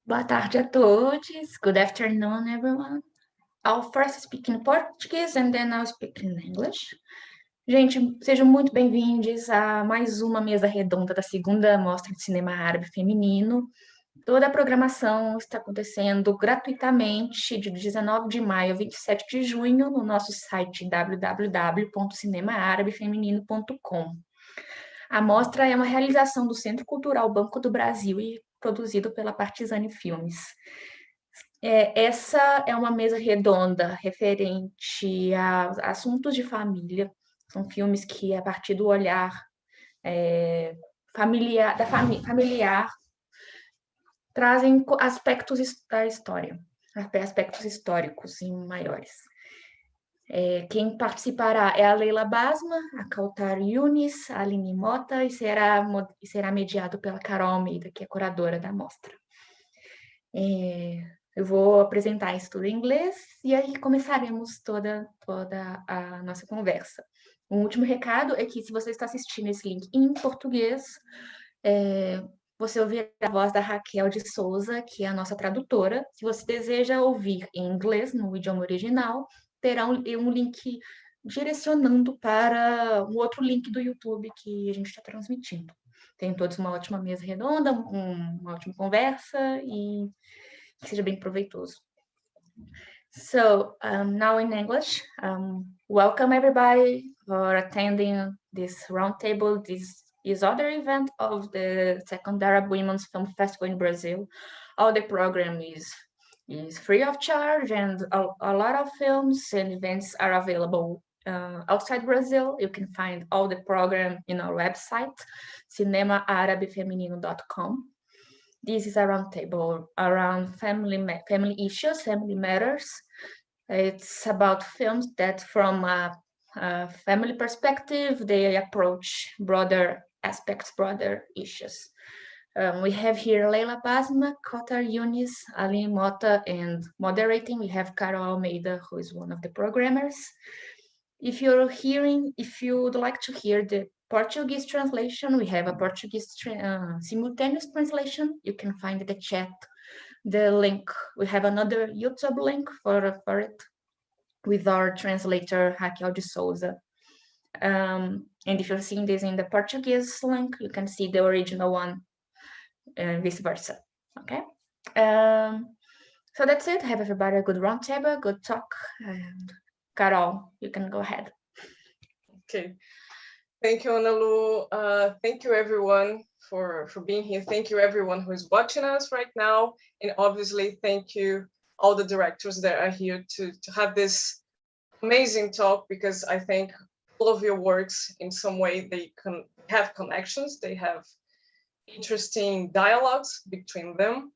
Boa tarde a todos. Good afternoon, everyone. I'll first speak in Portuguese and then I'll speak in English. Gente, sejam muito bem-vindos a mais uma mesa redonda da segunda Mostra de Cinema Árabe Feminino. Toda a programação está acontecendo gratuitamente de 19 de maio a 27 de junho no nosso site www.cinemaarabefeminino.com. A mostra é uma realização do Centro Cultural Banco do Brasil e produzido pela Partizane Filmes. Essa é uma mesa redonda referente a assuntos de família. São filmes que, a partir do olhar familiar, trazem aspectos da história, aspectos históricos e maiores. Quem participará é a LEILA BASMA, a KAWTHAT YOUNIS, a ALINE MOTTA e será mediado pela ALMEIDA, que é curadora da mostra. Eu vou apresentar isso tudo em inglês e aí começaremos toda a nossa conversa. Um último recado é que, se você está assistindo esse link em português, você ouvirá a voz da Raquel de Souza, que é a nossa tradutora. Se você deseja ouvir em inglês, no idioma original, terá um link direcionando para um outro link do YouTube que a gente está transmitindo. Tenham todos uma ótima mesa redonda, uma ótima conversa e que seja bem proveitoso. So, now in English, welcome everybody for attending this roundtable. This is other event of the Second Arab Women's Film Festival in Brazil. All the program is free of charge, and a lot of films and events are available outside Brazil. You can find all the program in our website, cinemaarabefeminino.com. This is a roundtable around family issues, family matters. It's about films that, from a family perspective, they approach broader aspects, broader issues. We have here LEILA BASMA, KAWTHAT YOUNIS, ALINE MOTTA, and moderating we have Carol Almeida, who is one of the programmers. If you'd like to hear the Portuguese translation, we have a Portuguese simultaneous translation. You can find the chat, the link. We have another YouTube link for it with our translator, Raquel de Souza. And if you're seeing this in the Portuguese link, you can see the original one and vice versa, okay? So that's it. Have everybody a good roundtable, good talk, and Carol, you can go ahead. Okay. Thank you, Analu. Thank you, everyone, for being here. Thank you, everyone who is watching us right now. And obviously, thank you, all the directors that are here to have this amazing talk, because I think all of your works, in some way, they can have connections. They have interesting dialogues between them.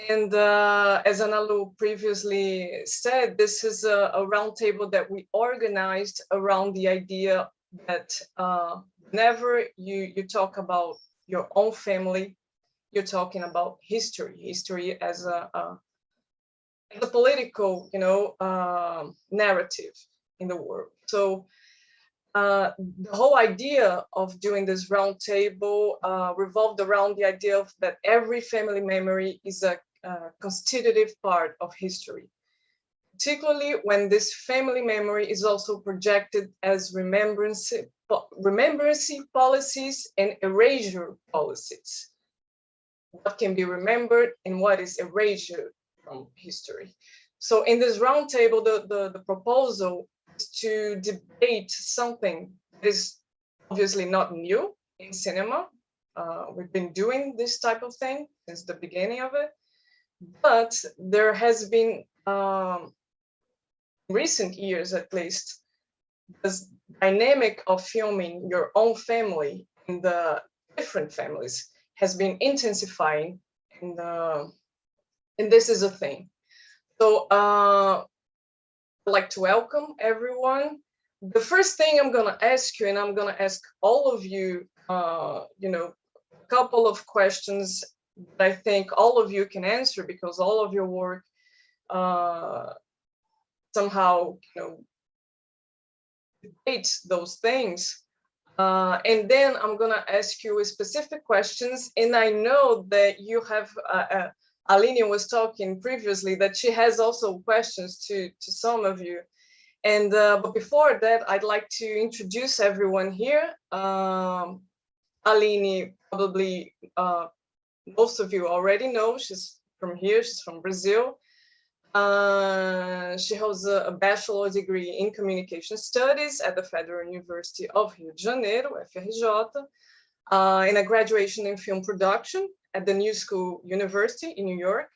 And as Analu previously said, this is a roundtable that we organized around the idea that whenever you talk about your own family, you're talking about history as a political, narrative in the world. So the whole idea of doing this roundtable revolved around the idea of that every family memory is a constitutive part of history, particularly when this family memory is also projected as remembrance policies and erasure policies. What can be remembered and what is erasure from history. So in this roundtable, the proposal is to debate something that is obviously not new in cinema. We've been doing this type of thing since the beginning of it, but there has been recent years, at least, this dynamic of filming your own family in the different families has been intensifying, and this is a thing. So I'd like to welcome everyone. The first thing I'm gonna ask you, and I'm gonna ask all of you, a couple of questions that I think all of you can answer, because all of your work somehow, debates those things. And then I'm gonna ask you specific questions, and I know that you have Aline was talking previously, that she has also questions to some of you. And but before that, I'd like to introduce everyone here. Aline, probably most of you already know. She's from here. She's from Brazil. She holds a bachelor degree in communication studies at the Federal University of Rio de Janeiro, FRJ, and a graduation in film production at the New School University in New York.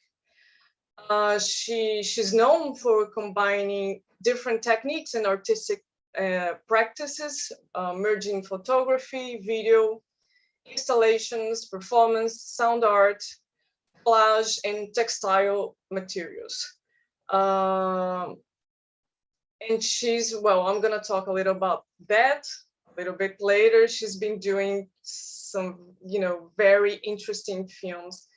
She's known for combining different techniques and artistic practices, merging photography, video, installations, performance, sound art, collage, and textile materials. And she's, well, I'm gonna talk a little about that a little bit later. She's been doing some, very interesting films,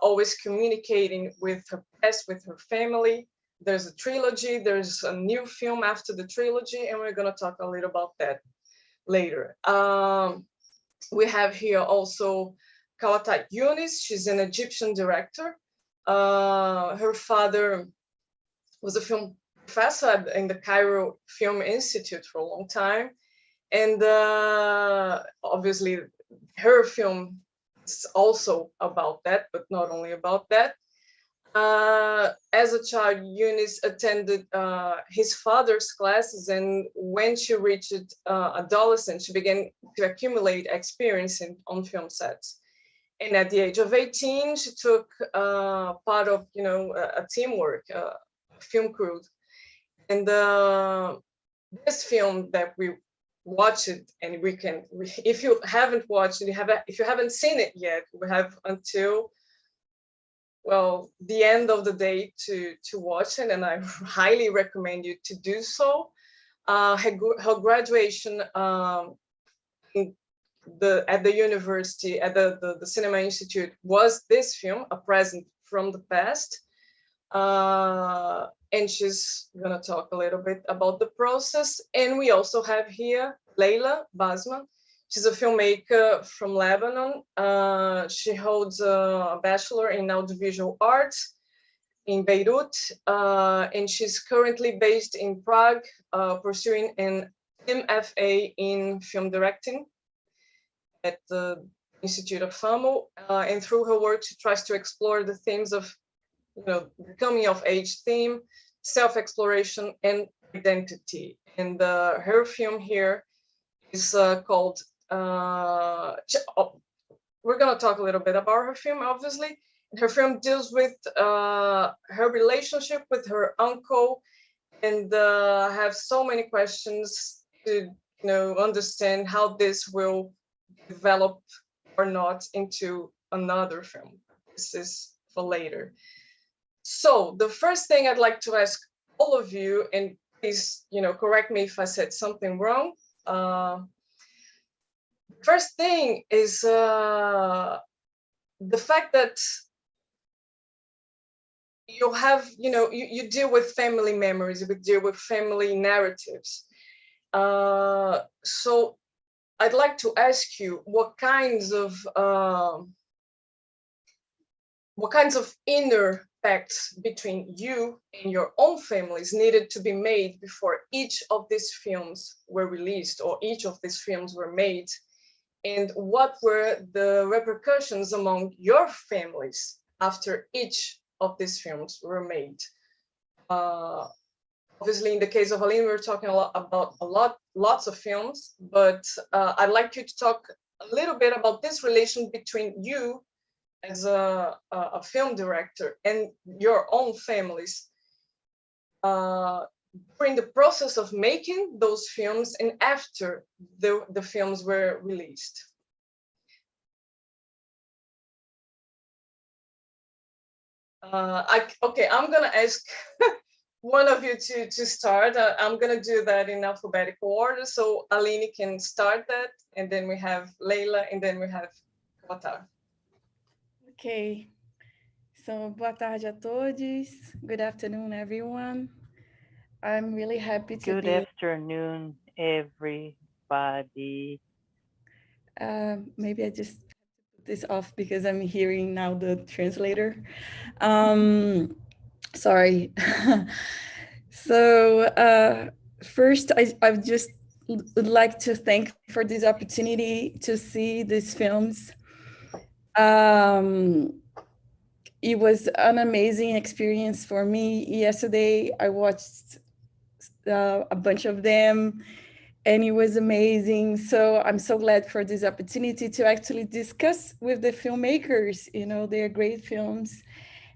always communicating with her past, with her family. There's a trilogy, there's a new film after the trilogy, and we're gonna talk a little about that later. We have here also KAWTHAT YOUNIS. She's an Egyptian director. Her father was a film professor in the Cairo Film Institute for a long time. And obviously her film is also about that, but not only about that. As a child, Younis attended his father's classes, and when she reached adolescence, she began to accumulate experience on film sets. And at the age of 18, she took part of, a teamwork, film crew. And this film that we watched it, and we can, if you haven't watched it, if you haven't seen it yet, we have until, well, the end of the day to watch it, and I highly recommend you to do so. Her graduation at the university, at the Cinema Institute, was this film, A Present from the Past. And she's gonna talk a little bit about the process. And we also have here LEILA BASMA. She's a filmmaker from Lebanon. She holds a bachelor in audiovisual arts in Beirut, and she's currently based in Prague, pursuing an MFA in film directing at the Institute of FAMO. And through her work, she tries to explore the themes of, the coming of age theme, self-exploration, and identity. And her film here is called, we're going to talk a little bit about her film, obviously. Her film deals with her relationship with her uncle, and have so many questions to, understand how this will develop or not into another film. This is for later. So the first thing I'd like to ask all of you, and please, correct me if I said something wrong. First thing is the fact that you have, you deal with family memories, you deal with family narratives. So I'd like to ask you what kinds of inner pacts between you and your own families needed to be made before each of these films were released, or each of these films were made, and what were the repercussions among your families after each of these films were made. Obviously, in the case of Aline, we're talking a lot about lots of films, but I'd like you to talk a little bit about this relation between you as a film director and your own families during the process of making those films and after the films were released. Okay, I'm gonna ask one of you to start. I'm gonna do that in alphabetical order, so Aline can start that, and then we have LEILA, and then we have KAWTHAT. Okay, so boa tarde a todos. Good afternoon, everyone. I'm really happy to Good be. afternoon, everybody. Maybe I just have to put this off because I'm hearing now the translator. Sorry. So first, I just would like to thank for this opportunity to see these films. It was an amazing experience for me. Yesterday, I watched a bunch of them, and it was amazing. So I'm so glad for this opportunity to actually discuss with the filmmakers. You know, they are great films.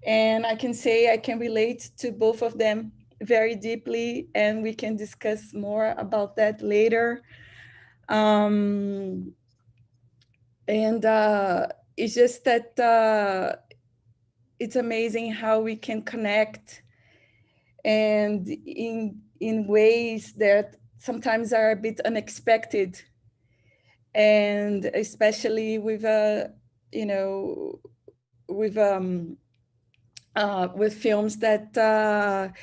And I can say I can relate to both of them very deeply, and we can discuss more about that later. And it's just that it's amazing how we can connect, and in ways that sometimes are a bit unexpected, and especially with you know, with films that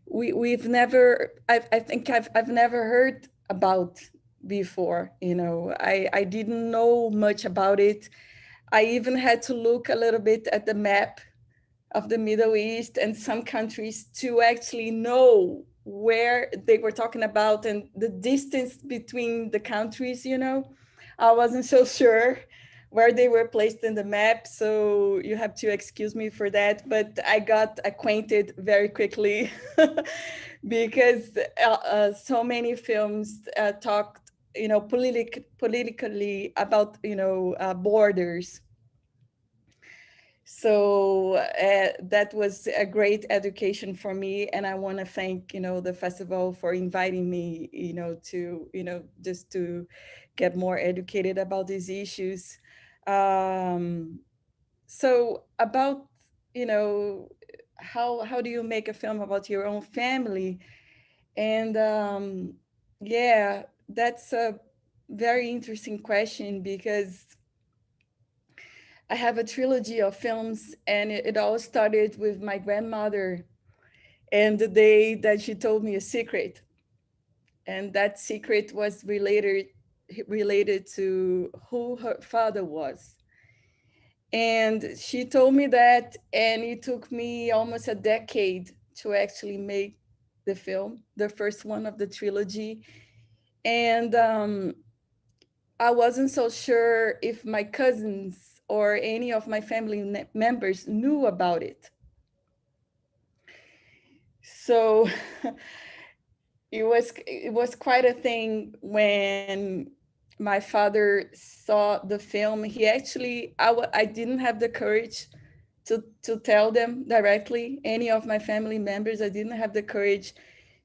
we've never, I think I've never heard about before. You know, I didn't know much about it. I even had to look a little bit at the map of the Middle East and some countries to actually know where they were talking about and the distance between the countries. You know, I wasn't so sure where they were placed in the map, so you have to excuse me for that, but I got acquainted very quickly because so many films talked, you know, politically about, you know, borders. So that was a great education for me, and I want to thank, you know, the festival for inviting me, you know, to, you know, just to get more educated about these issues. So about, you know, how do you make a film about your own family? And yeah, that's a very interesting question, because I have a trilogy of films, and it all started with my grandmother and the day that she told me a secret. And that secret was related to who her father was. And she told me that, and it took me almost a decade to actually make the film, the first one of the trilogy. And I wasn't so sure if my cousins or any of my family members knew about it. So it was quite a thing when my father saw the film. He actually, I didn't have the courage to tell them directly, any of my family members. I didn't have the courage.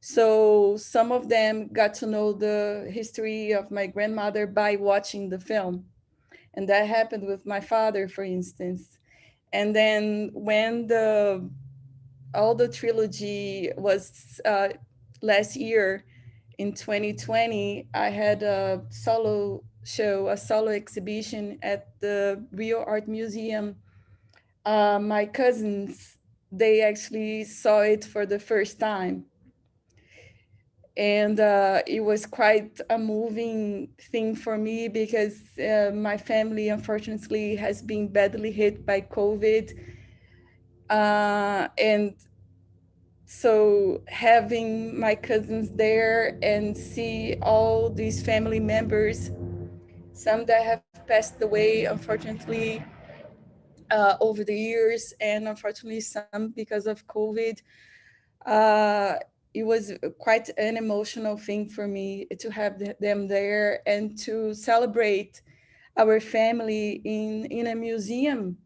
So some of them got to know the history of my grandmother by watching the film. And that happened with my father, for instance. And then when all the trilogy was last year in 2020, I had a solo show, a solo exhibition at the Rio Art Museum. My cousins, they actually saw it for the first time. And it was quite a moving thing for me, because my family, unfortunately, has been badly hit by COVID. And so having my cousins there and see all these family members, some that have passed away, unfortunately, over the years, and unfortunately some because of COVID, it was quite an emotional thing for me to have them there and to celebrate our family in a museum,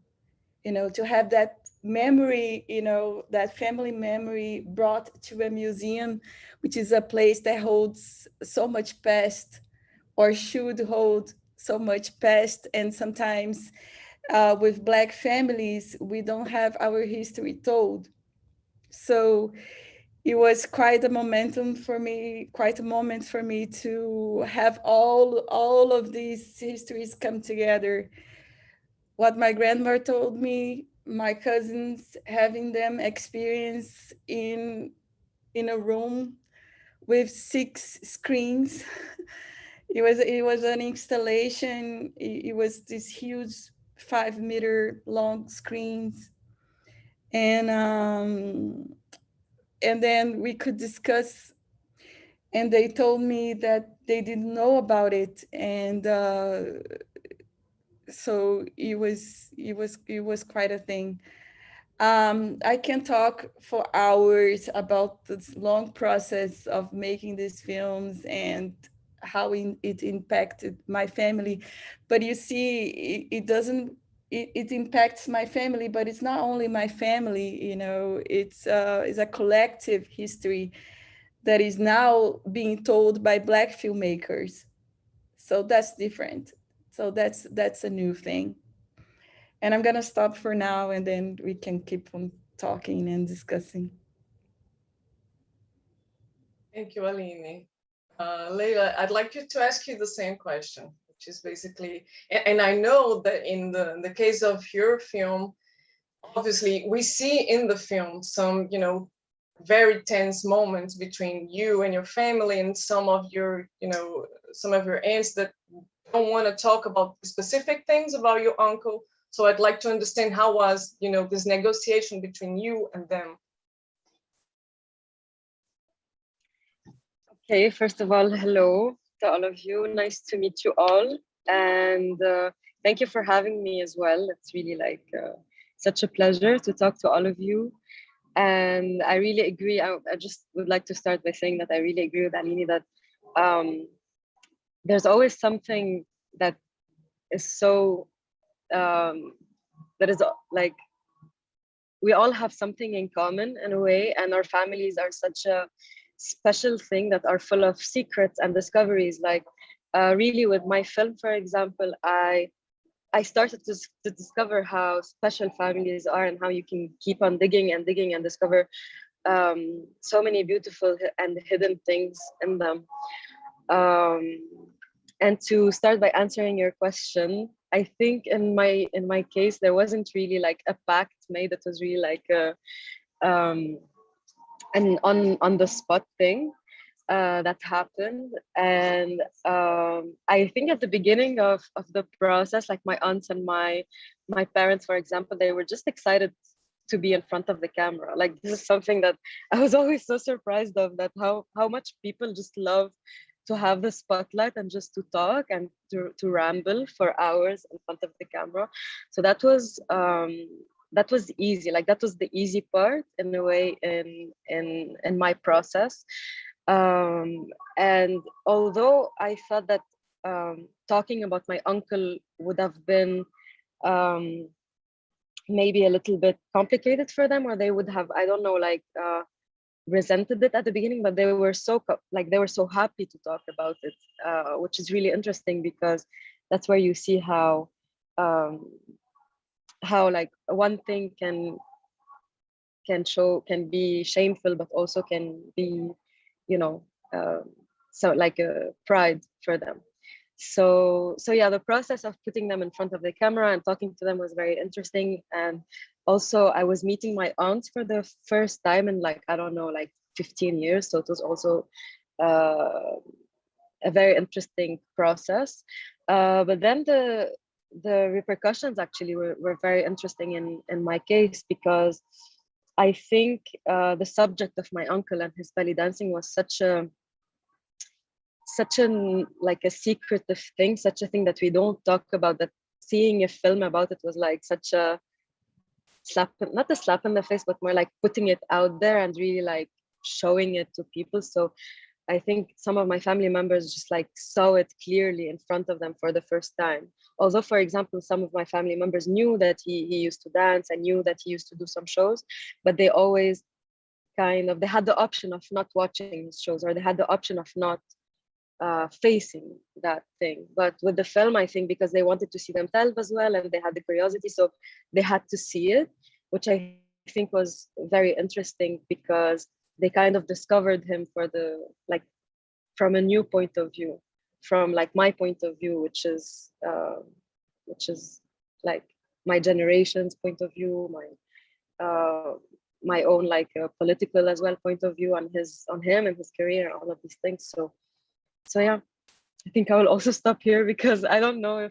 you know, to have that memory, you know, that family memory brought to a museum, which is a place that holds so much past, or should hold so much past. And sometimes with Black families, we don't have our history told. So it was quite a momentum for me, quite a moment for me to have all of these histories come together. What my grandmother told me, my cousins, having them experience in a room with 6 screens. It was an installation. It was this huge 5-meter long screens, and then we could discuss. And they told me that they didn't know about it, and so it was quite a thing. I can talk for hours about this long process of making these films and how it impacted my family. But you see, it doesn't, it impacts my family, but it's not only my family, you know, it's a collective history that is now being told by Black filmmakers. So that's different. So that's a new thing. And I'm going to stop for now, and then we can keep on talking and discussing. Thank you, Aline. Leila, I'd like you to ask you the same question, which is basically, and I know that in the case of your film, obviously we see in the film some, you know, very tense moments between you and your family, and some of your, you know, some of your aunts that don't want to talk about specific things about your uncle. So I'd like to understand how was, you know, this negotiation between you and them. Okay, first of all, hello to all of you. Nice to meet you all. And thank you for having me as well. It's really like such a pleasure to talk to all of you. And I really agree. I just would like to start by saying that I really agree with Aline that there's always something that is so, that is like, we all have something in common in a way, and our families are such a special thing that are full of secrets and discoveries. Like really with my film, for example, I started to discover how special families are and how you can keep on digging and digging and discover so many beautiful and hidden things in them. And to start by answering your question, I think in my case, there wasn't really like a pact made. It was really like a an on the spot thing that happened. And I think at the beginning of the process, like my aunts and my parents, for example, they were just excited to be in front of the camera. Like this is something that I was always so surprised of, that how much people just love to have the spotlight and just to talk and to ramble for hours in front of the camera. So that was easy. Like that was the easy part in a way in my process. And although I thought that talking about my uncle would have been maybe a little bit complicated for them, or they would have, I don't know, like resented it at the beginning, but they were so happy to talk about it, which is really interesting, because that's where you see how like one thing can be shameful, but also can be, you know, so like a pride for them. So yeah, the process of putting them in front of the camera and talking to them was very interesting. And also I was meeting my aunt for the first time in like, I don't know, like 15 years. So it was also a very interesting process. But then the repercussions actually were very interesting in my case, because I think the subject of my uncle and his belly dancing was such a like a secretive thing, such a thing that we don't talk about, that seeing a film about it was like such a slap, not a slap in the face, but more like putting it out there and really like showing it to people. So I think some of my family members just like saw it clearly in front of them for the first time. Although, for example, some of my family members knew that he used to dance and knew that he used to do some shows, but they always they had the option of not watching his shows, or they had the option of not facing that thing. But with the film, I think because they wanted to see themselves as well, and they had the curiosity, so they had to see it, which I think was very interesting, because they kind of discovered him for the like from a new point of view, from like my point of view, which is like my generation's point of view, my own like political as well point of view on him and his career, all of these things. So yeah, I think I will also stop here, because I don't know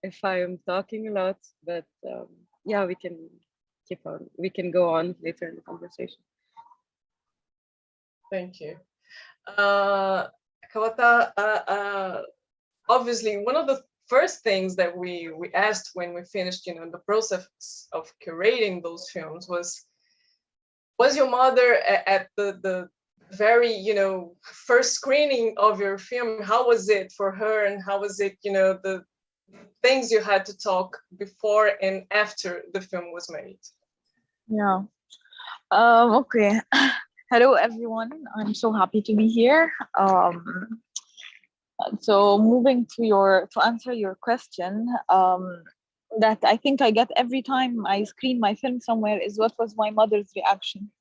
if if I'm talking a lot, but yeah, we can keep on. We can go on later in the conversation. Thank you. KAWTHAT, obviously, one of the first things that we asked when we finished, the process of curating those films was your mother at the very, first screening of your film? How was it for her, and how was it, the things you had to talk before and after the film was made? Yeah. Okay. Hello, everyone. I'm so happy to be here. So moving to answer your question, that I think I get every time I screen my film somewhere is, what was my mother's reaction?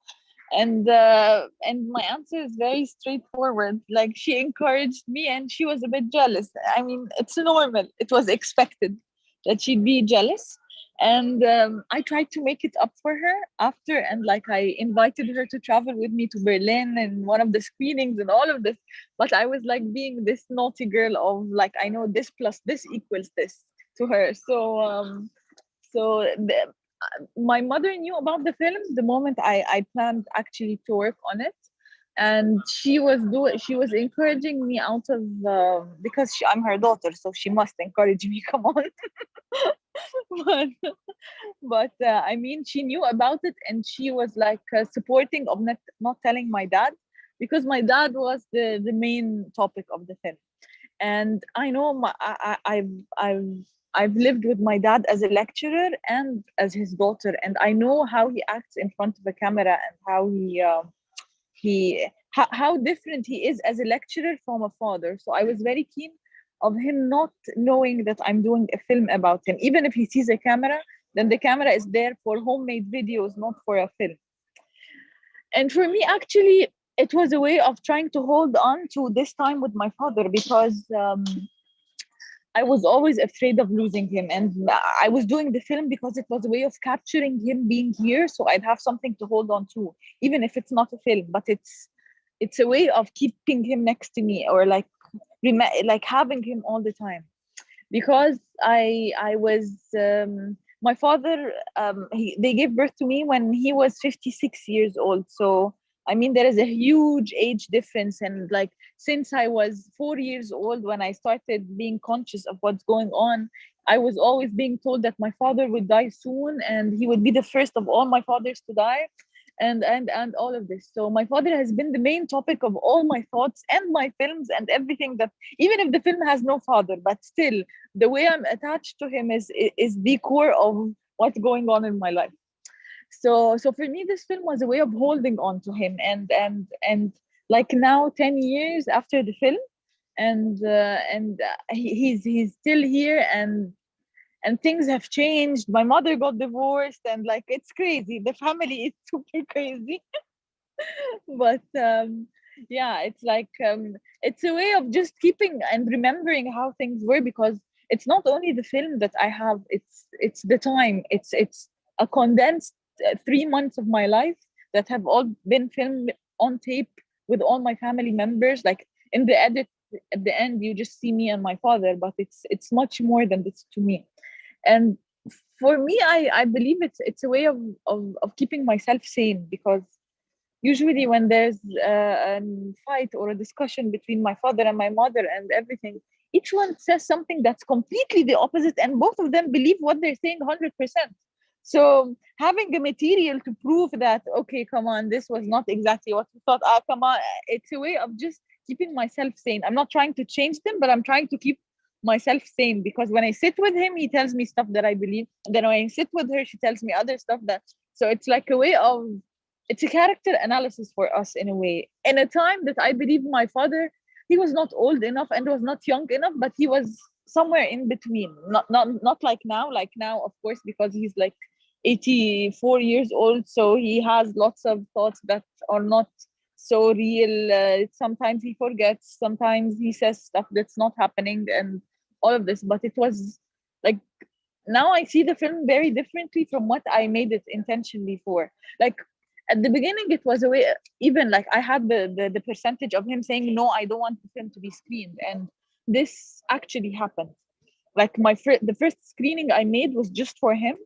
And my answer is very straightforward. Like, she encouraged me and she was a bit jealous. I mean, it's normal. It was expected that she'd be jealous. And I tried to make it up for her after, and like I invited her to travel with me to Berlin and one of the screenings and all of this. But I was like being this naughty girl of like, I know this plus this equals this to her. So my mother knew about the film the moment I planned actually to work on it, and she was encouraging me out of because I'm her daughter, so she must encourage me. Come on. but I mean, she knew about it, and she was like supporting of not telling my dad, because my dad was the main topic of the film. And I know I've lived with my dad as a lecturer and as his daughter, and I know how he acts in front of a camera, and how different he is as a lecturer from a father. So I was very keen of him not knowing that I'm doing a film about him. Even if he sees a camera, then the camera is there for homemade videos, not for a film. And for me, actually, it was a way of trying to hold on to this time with my father, because I was always afraid of losing him. And I was doing the film because it was a way of capturing him being here, so I'd have something to hold on to, even if it's not a film, but it's a way of keeping him next to me, or like having him all the time. Because I was my father, they gave birth to me when he was 56 years old. So I mean, there is a huge age difference. And like, since I was 4 years old, when I started being conscious of what's going on, I was always being told that my father would die soon, and he would be the first of all my fathers to die, and all of this. So my father has been the main topic of all my thoughts and my films and everything, that even if the film has no father, but still the way I'm attached to him is the core of what's going on in my life. So for me, this film was a way of holding on to him, and like now 10 years after the film, and he's still here, and things have changed. My mother got divorced, and like, it's crazy. The family is super crazy. But yeah, it's like it's a way of just keeping and remembering how things were, because it's not only the film that I have, it's the time. It's a condensed 3 months of my life that have all been filmed on tape with all my family members. Like, in the edit at the end, you just see me and my father, but it's much more than this to me. And for me, I believe it's a way of keeping myself sane, because usually when there's a fight or a discussion between my father and my mother and everything, each one says something that's completely the opposite, and both of them believe what they're saying 100%. So having a material to prove that, okay, come on, this was not exactly what we thought, come on, it's a way of just keeping myself sane. I'm not trying to change them, but I'm trying to keep myself sane, because when I sit with him, he tells me stuff that I believe. Then when I sit with her, she tells me other stuff so it's like a way of, it's a character analysis for us in a way. In a time that I believe my father, he was not old enough and was not young enough, but he was somewhere in between. Not like now. Like now, of course, because he's like 84 years old, so he has lots of thoughts that are not so real. Sometimes he forgets, sometimes he says stuff that's not happening, and all of this. But it was like, now I see the film very differently from what I made it intentionally for. Like, at the beginning, it was a way, even like I had the percentage of him saying, no, I don't want the film to be screened, and this actually happened. like the first screening I made was just for him.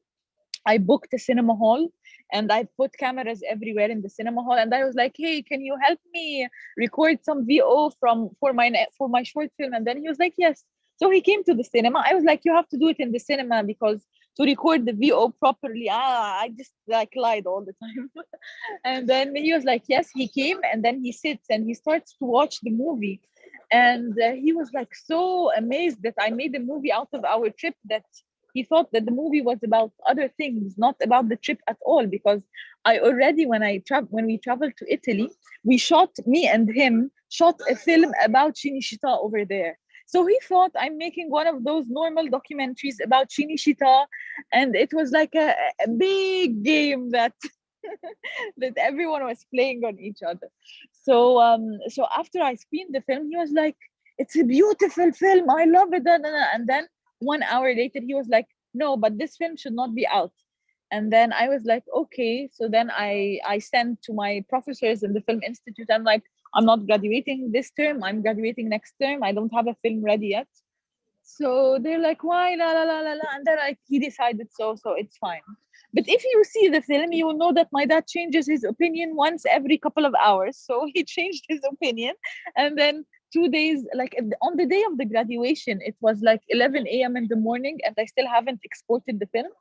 I booked a cinema hall and I put cameras everywhere in the cinema hall, and I was like, hey, can you help me record some VO for my short film? And then he was like, yes. So he came to the cinema. I was like, you have to do it in the cinema because to record the VO properly, I just like lied all the time. And then he was like, yes. He came, and then he sits and he starts to watch the movie, and he was like so amazed that I made a movie out of our trip, that he thought that the movie was about other things, not about the trip at all. Because I already, when we traveled to Italy, me and him shot a film about Cinecittà over there. So he thought I'm making one of those normal documentaries about Cinecittà, and it was like a big game that that everyone was playing on each other. So after I screened the film, he was like, it's a beautiful film, I love it. And then 1 hour later he was like, no, but this film should not be out. And then I was like, okay. So then I sent to my professors in the Film Institute, I'm like, I'm not graduating this term, I'm graduating next term, I don't have a film ready yet. So they're like, why, la la la la la, and then like he decided, so it's fine. But if you see the film, you will know that my dad changes his opinion once every couple of hours. So he changed his opinion, and then 2 days, like on the day of the graduation, it was like 11 a.m. in the morning, and I still haven't exported the film.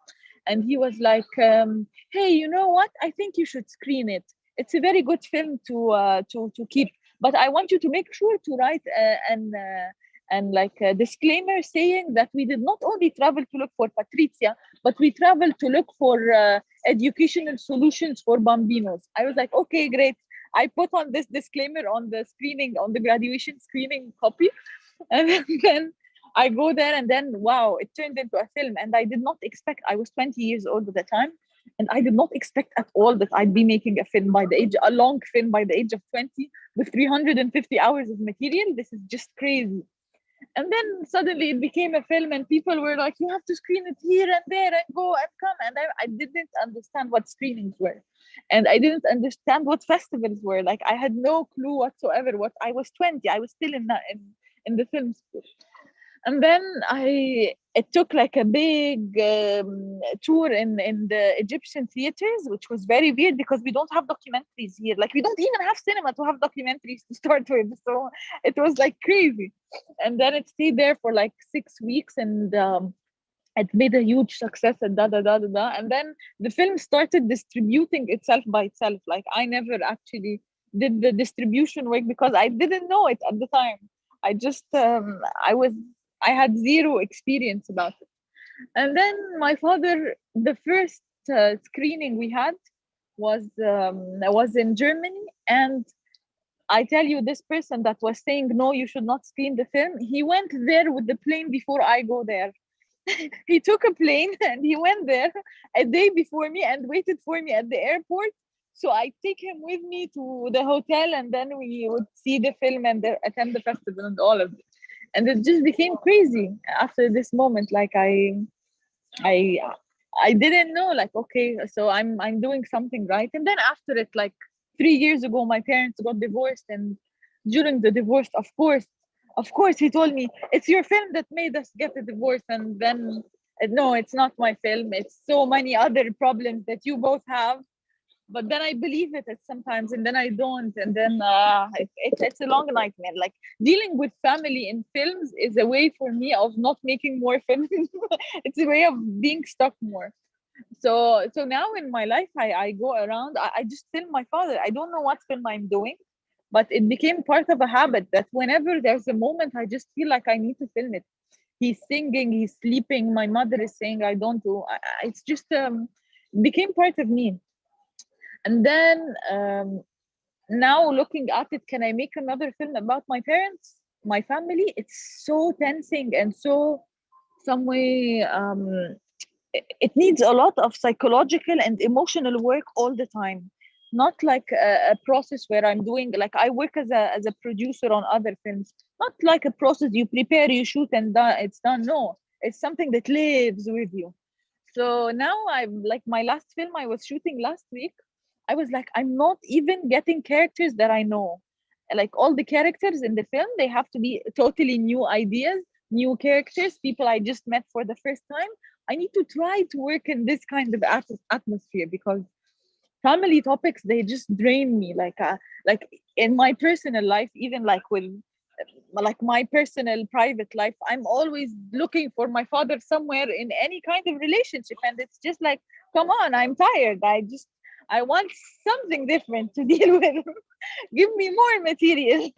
And he was like, hey, you know what? I think you should screen it. It's a very good film to keep, but I want you to make sure to write and like a disclaimer saying that we did not only travel to look for Patrizia, but we traveled to look for educational solutions for bambinos. I was like, okay, great. I put on this disclaimer on the screening, on the graduation screening copy. And then I go there, and then, wow, it turned into a film. And I did not expect, I was 20 years old at the time, and I did not expect at all that I'd be making a long film by the age of 20 with 350 hours of material. This is just crazy. And then suddenly it became a film, and people were like, you have to screen it here and there and go and come. And I didn't understand what screenings were. And I didn't understand what festivals were. Like, I had no clue whatsoever. I was 20. I was still in the film school. And then it took like a big tour in the Egyptian theaters, which was very weird because we don't have documentaries here. Like, we don't even have cinema to have documentaries to start with. So it was like crazy. And then it stayed there for like 6 weeks, and it made a huge success and And then the film started distributing itself by itself. Like, I never actually did the distribution work because I didn't know it at the time. I just, I had zero experience about it. And then my father, the first screening we had was in Germany. And I tell you, this person that was saying, no, you should not screen the film, he went there with the plane before I go there. He took a plane and he went there a day before me and waited for me at the airport. So I take him with me to the hotel, and then we would see the film and attend the festival and all of it. And it just became crazy after this moment. Like, I didn't know, like, okay, so I'm doing something right. And then after it, like 3 years ago, my parents got divorced, and during the divorce, of course, he told me, it's your film that made us get a divorce. And then, no, it's not my film. It's so many other problems that you both have. But then I believe it at sometimes, and then I don't. And then it's a long nightmare. Like, dealing with family in films is a way for me of not making more films. It's a way of being stuck more. So now in my life, I go around, I just film my father. I don't know what film I'm doing, but it became part of a habit that whenever there's a moment, I just feel like I need to film it. He's singing, he's sleeping, my mother is saying I don't do. It's just became part of me. And then now looking at it, can I make another film about my parents, my family? It's so tensing and so some way it needs a lot of psychological and emotional work all the time. Not like a process where I'm doing, like, I work as a producer on other films. Not like a process you prepare, you shoot, and it's done. No, it's something that lives with you. So now I'm like, my last film I was shooting last week, I was like, I'm not even getting characters that I know. Like, all the characters in the film, they have to be totally new ideas new characters, people I just met for the first time. I need to try to work in this kind of atmosphere, because family topics, they just drain me. Like in my personal life, even like with like my personal private life, I'm always looking for my father somewhere in any kind of relationship, and it's just like, come on, I'm tired. I want something different to deal with. Give me more material.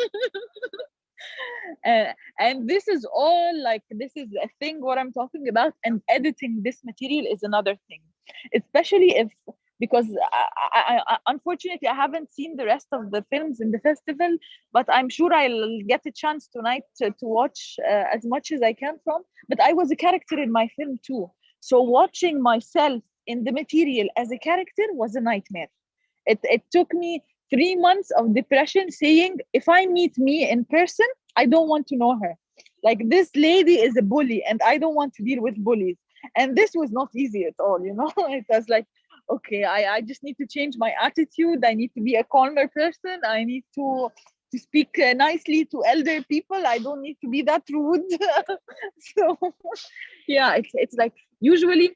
And this is all like, this is a thing what I'm talking about, and editing this material is another thing, especially if, because unfortunately I haven't seen the rest of the films in the festival, but I'm sure I'll get a chance tonight to watch as much as I can from. But I was a character in my film too, so watching myself in the material as a character was a nightmare. It took me 3 months of depression, saying, if I meet me in person, I don't want to know her. Like, this lady is a bully and I don't want to deal with bullies. And this was not easy at all, you know. It was like, okay, I just need to change my attitude. I need to be a calmer person. I need to speak nicely to elder people. I don't need to be that rude. So yeah, it's like, usually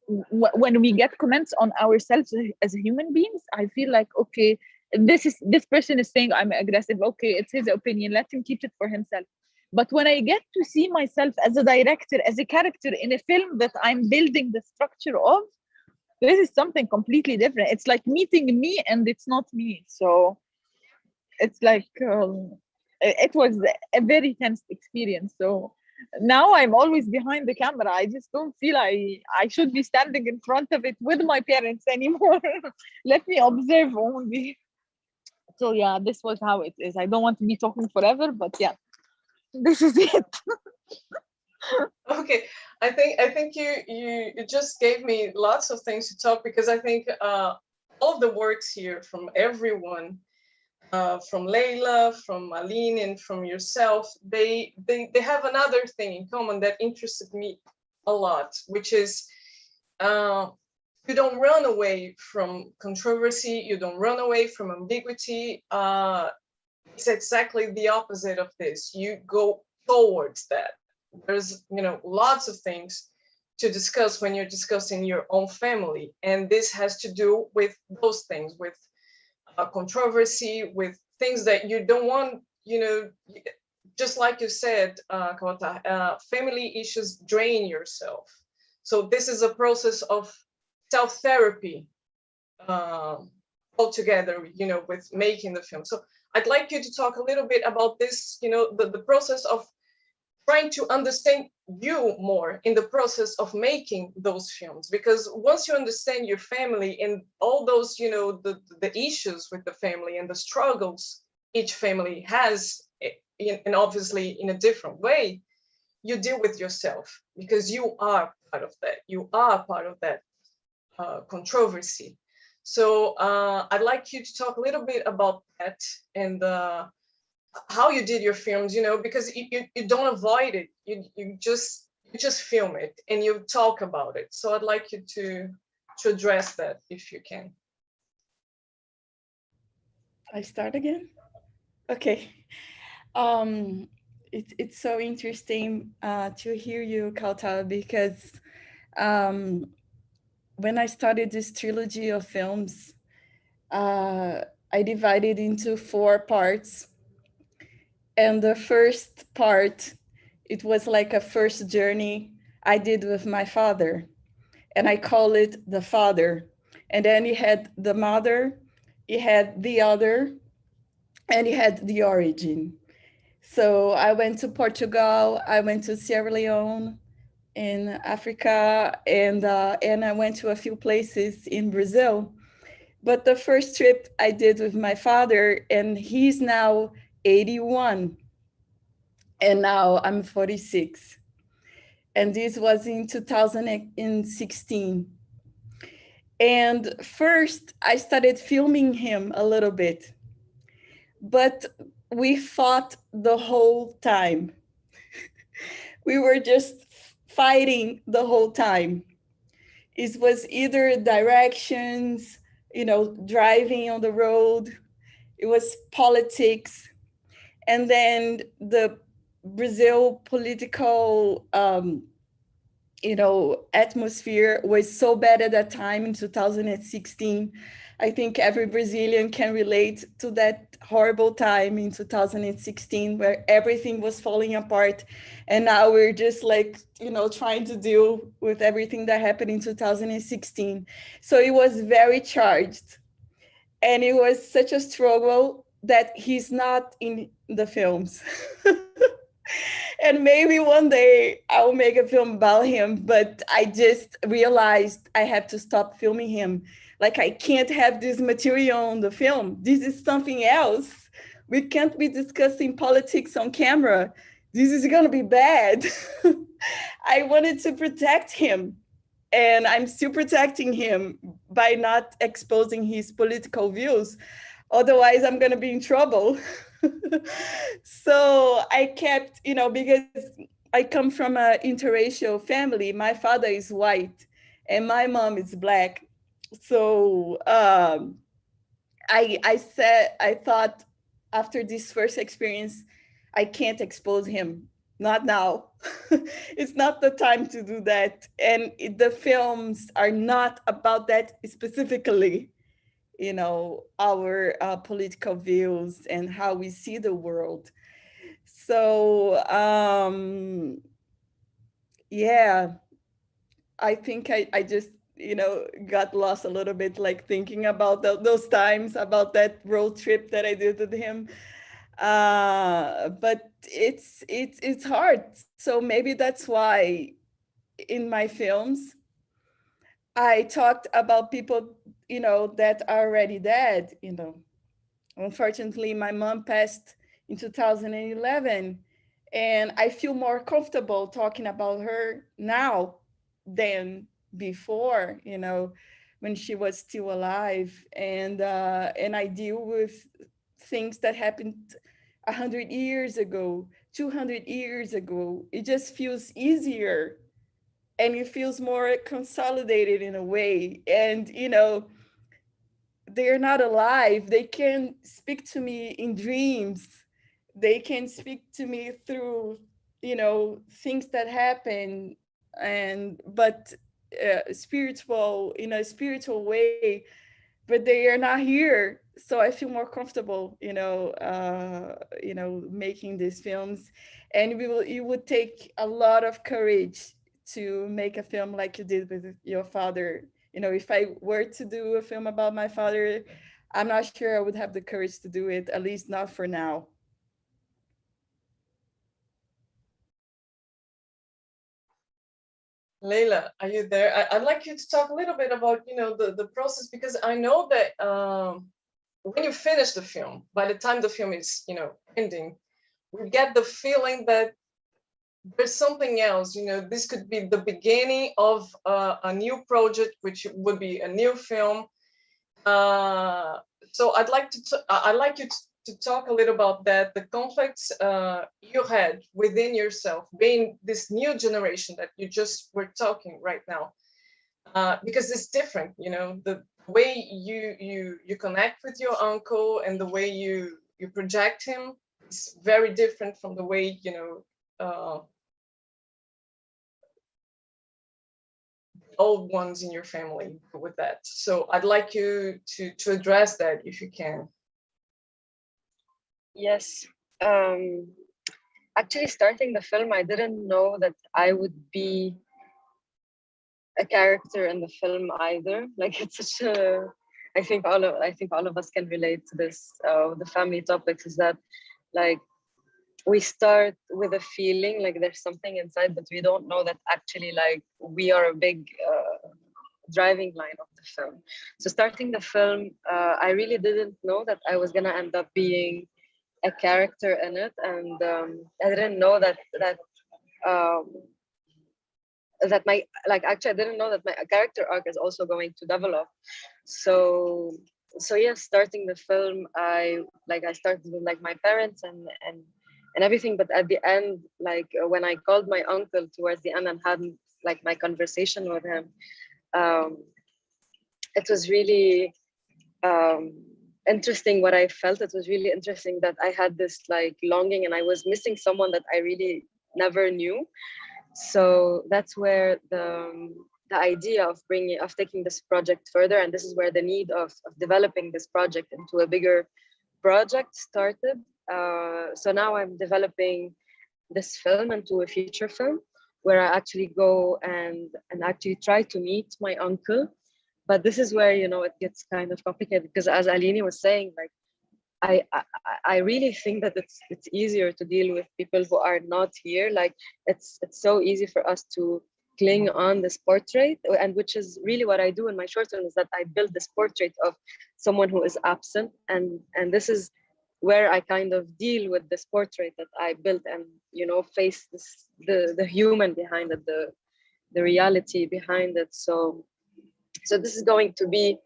when we get comments on ourselves as human beings, I feel like, okay, this person is saying I'm aggressive. Okay, it's his opinion. Let him keep it for himself. But when I get to see myself as a director, as a character in a film that I'm building the structure of, this is something completely different. It's like meeting me and it's not me. So it's like, it was a very tense experience. So now I'm always behind the camera. I just don't feel I should be standing in front of it with my parents anymore. Let me observe only. So yeah, this was how it is. I don't want to be talking forever, but yeah, this is it. Okay, I think you just gave me lots of things to talk, because I think all the words here from everyone, from Leila, from Aline, and from yourself, they have another thing in common that interested me a lot, which is you don't run away from controversy, you don't run away from ambiguity. It's exactly the opposite of this. You go towards that. There's, you know, lots of things to discuss when you're discussing your own family, and this has to do with those things, with controversy, with things that you don't want, you know, just like you said, KAWTHAT, family issues drain yourself. So this is a process of self-therapy altogether, you know, with making the film. So I'd like you to talk a little bit about this, you know, the process of trying to understand you more in the process of making those films, because once you understand your family and all those, you know, the issues with the family and the struggles each family has, and obviously in a different way, you deal with yourself, because you are part of that. You are part of that controversy. So I'd like you to talk a little bit about that, and how you did your films, you know, because you don't avoid it. You just film it and you talk about it. So I'd like you to address that if you can. I start again? Okay. It's so interesting to hear you, KAWTHAT, because when I started this trilogy of films, I divided into 4 parts. And the first part, it was like a first journey I did with my father, and I call it the father. And then he had the mother, he had the other, and he had the origin. So I went to Portugal, I went to Sierra Leone in Africa, and I went to a few places in Brazil. But the first trip I did with my father, and he's now 81, and now I'm 46. And this was in 2016. And first, I started filming him a little bit, but we fought the whole time. We were just fighting the whole time. It was either directions, you know, driving on the road. It was politics. And then the Brazil political, you know, atmosphere was so bad at that time in 2016. I think every Brazilian can relate to that horrible time in 2016 where everything was falling apart. And now we're just like, you know, trying to deal with everything that happened in 2016. So it was very charged. And it was such a struggle that he's not in the films. And maybe one day I'll make a film about him, but I just realized I have to stop filming him. Like, I can't have this material on the film. This is something else. We can't be discussing politics on camera. This is gonna be bad. I wanted to protect him, and I'm still protecting him by not exposing his political views. Otherwise, I'm gonna be in trouble. So I kept, you know, because I come from an interracial family. My father is white and my mom is black. So I thought after this first experience, I can't expose him. Not now. It's not the time to do that. And the films are not about that specifically. You know, our political views and how we see the world. So yeah, I think I just, you know, got lost a little bit, like thinking about those times, about that road trip that I did with him. But it's hard. So maybe that's why in my films I talked about people, you know, that are already dead. You know, unfortunately, my mom passed in 2011, and I feel more comfortable talking about her now than before, you know, when she was still alive. And I deal with things that happened 100 years ago, 200 years ago. It just feels easier, and it feels more consolidated in a way. And, you know, they're not alive. They can speak to me in dreams. They can speak to me through, you know, things that happen, and but spiritual, in a spiritual way, but they are not here. So I feel more comfortable, you know, making these films. And it would take a lot of courage to make a film like you did with your father. You know, if I were to do a film about my father, I'm not sure I would have the courage to do it, at least not for now. Leila, are you there? I'd like you to talk a little bit about, you know, the process, because I know that when you finish the film, by the time the film is, you know, ending, we get the feeling that there's something else. You know, this could be the beginning of a new project, which would be a new film. So I'd like you to talk a little about that, the conflicts you had within yourself, being this new generation that you just were talking right now, because it's different. You know, the way you connect with your uncle and the way you project him is very different from the way, you know, old ones in your family with that. So I'd like you to address that if you can. Yes. Actually, starting the film, I didn't know that I would be a character in the film either. Like, it's such a, I think all of us can relate to this. The family topics is that, like, we start with a feeling like there's something inside, but we don't know that actually, like, we are a big driving line of the film. So starting the film, I really didn't know that I was gonna end up being a character in it, and I didn't know that my, like, actually I didn't know that my character arc is also going to develop. So yeah, starting the film, I started with like my parents and everything, but at the end, like when I called my uncle towards the end and had like my conversation with him, it was really interesting what I felt. It was really interesting that I had this like longing and I was missing someone that I really never knew. So that's where the idea of taking this project further, and this is where the need of developing this project into a bigger project started. So now I'm developing this film into a feature film where I actually go and actually try to meet my uncle. But this is where, you know, it gets kind of complicated, because as Aline was saying, like, I really think that it's easier to deal with people who are not here. Like, it's so easy for us to cling on this portrait, and which is really what I do in my short film, is that I build this portrait of someone who is absent, and this is where I kind of deal with this portrait that I built, and, you know, face this, the human behind it, the reality behind it. So this is going to be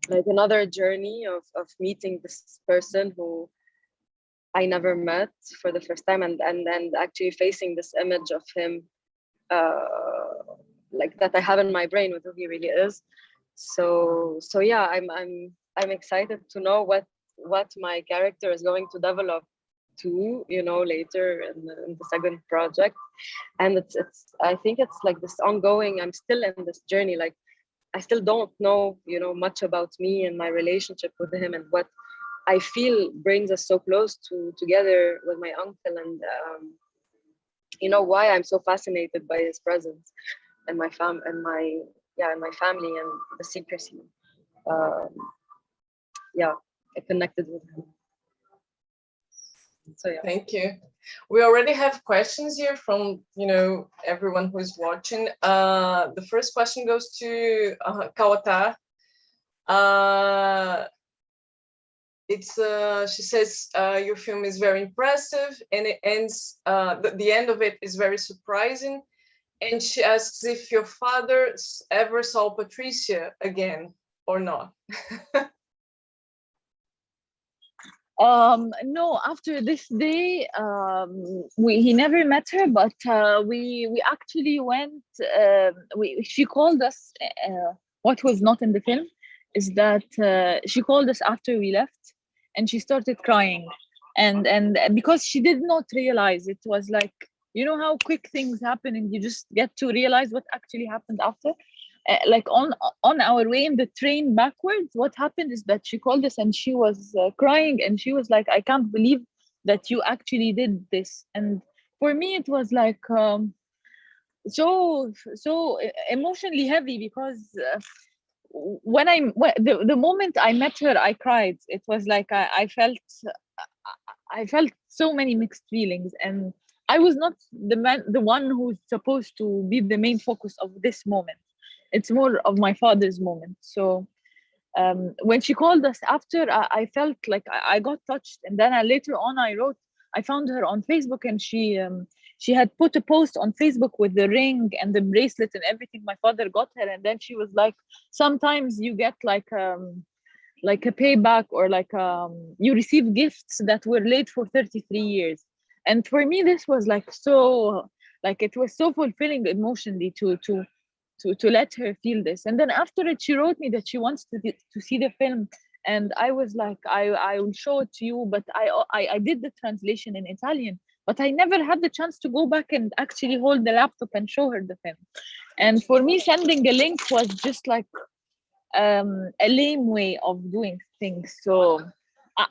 like another journey of meeting this person who I never met for the first time, and actually facing this image of him, like that I have in my brain with who he really is. So yeah, I'm excited to know what my character is going to develop to, you know, later in the second project. And it's I think it's like this ongoing, I'm still in this journey, like I still don't know, you know, much about me and my relationship with him, and what I feel brings us so close together with my uncle, and you know, why I'm so fascinated by his presence and my family and my family and the secrecy. Yeah, I connected with him. So yeah. Thank you. We already have questions here from, you know, everyone who is watching. The first question goes to KAWTHAT. She says your film is very impressive, and it ends. The end of it is very surprising, and she asks if your father ever saw Patricia again or not. No, after this day, he never met her, but we actually went. She called us. What was not in the film is that she called us after we left, and she started crying, and because she did not realize, it was like, you know how quick things happen, and you just get to realize what actually happened after. Like on our way in the train backwards, what happened is that she called us and she was crying, and she was like, I can't believe that you actually did this. And for me it was like so emotionally heavy, because the moment I met her, I cried. It was like I felt so many mixed feelings, and I was not the one who's supposed to be the main focus of this moment. It's more of my father's moment. So when she called us after, I felt like I got touched. And then later on, I found her on Facebook, and she had put a post on Facebook with the ring and the bracelet and everything my father got her. And then she was like, sometimes you get like a payback, or like you receive gifts that were late for 33 years. And for me, this was like so, like it was so fulfilling emotionally to let her feel this. And then after it, she wrote me that she wants to see the film, and I was like, I will show it to you, but I did the translation in Italian, but I never had the chance to go back and actually hold the laptop and show her the film. And for me, sending a link was just like a lame way of doing things. So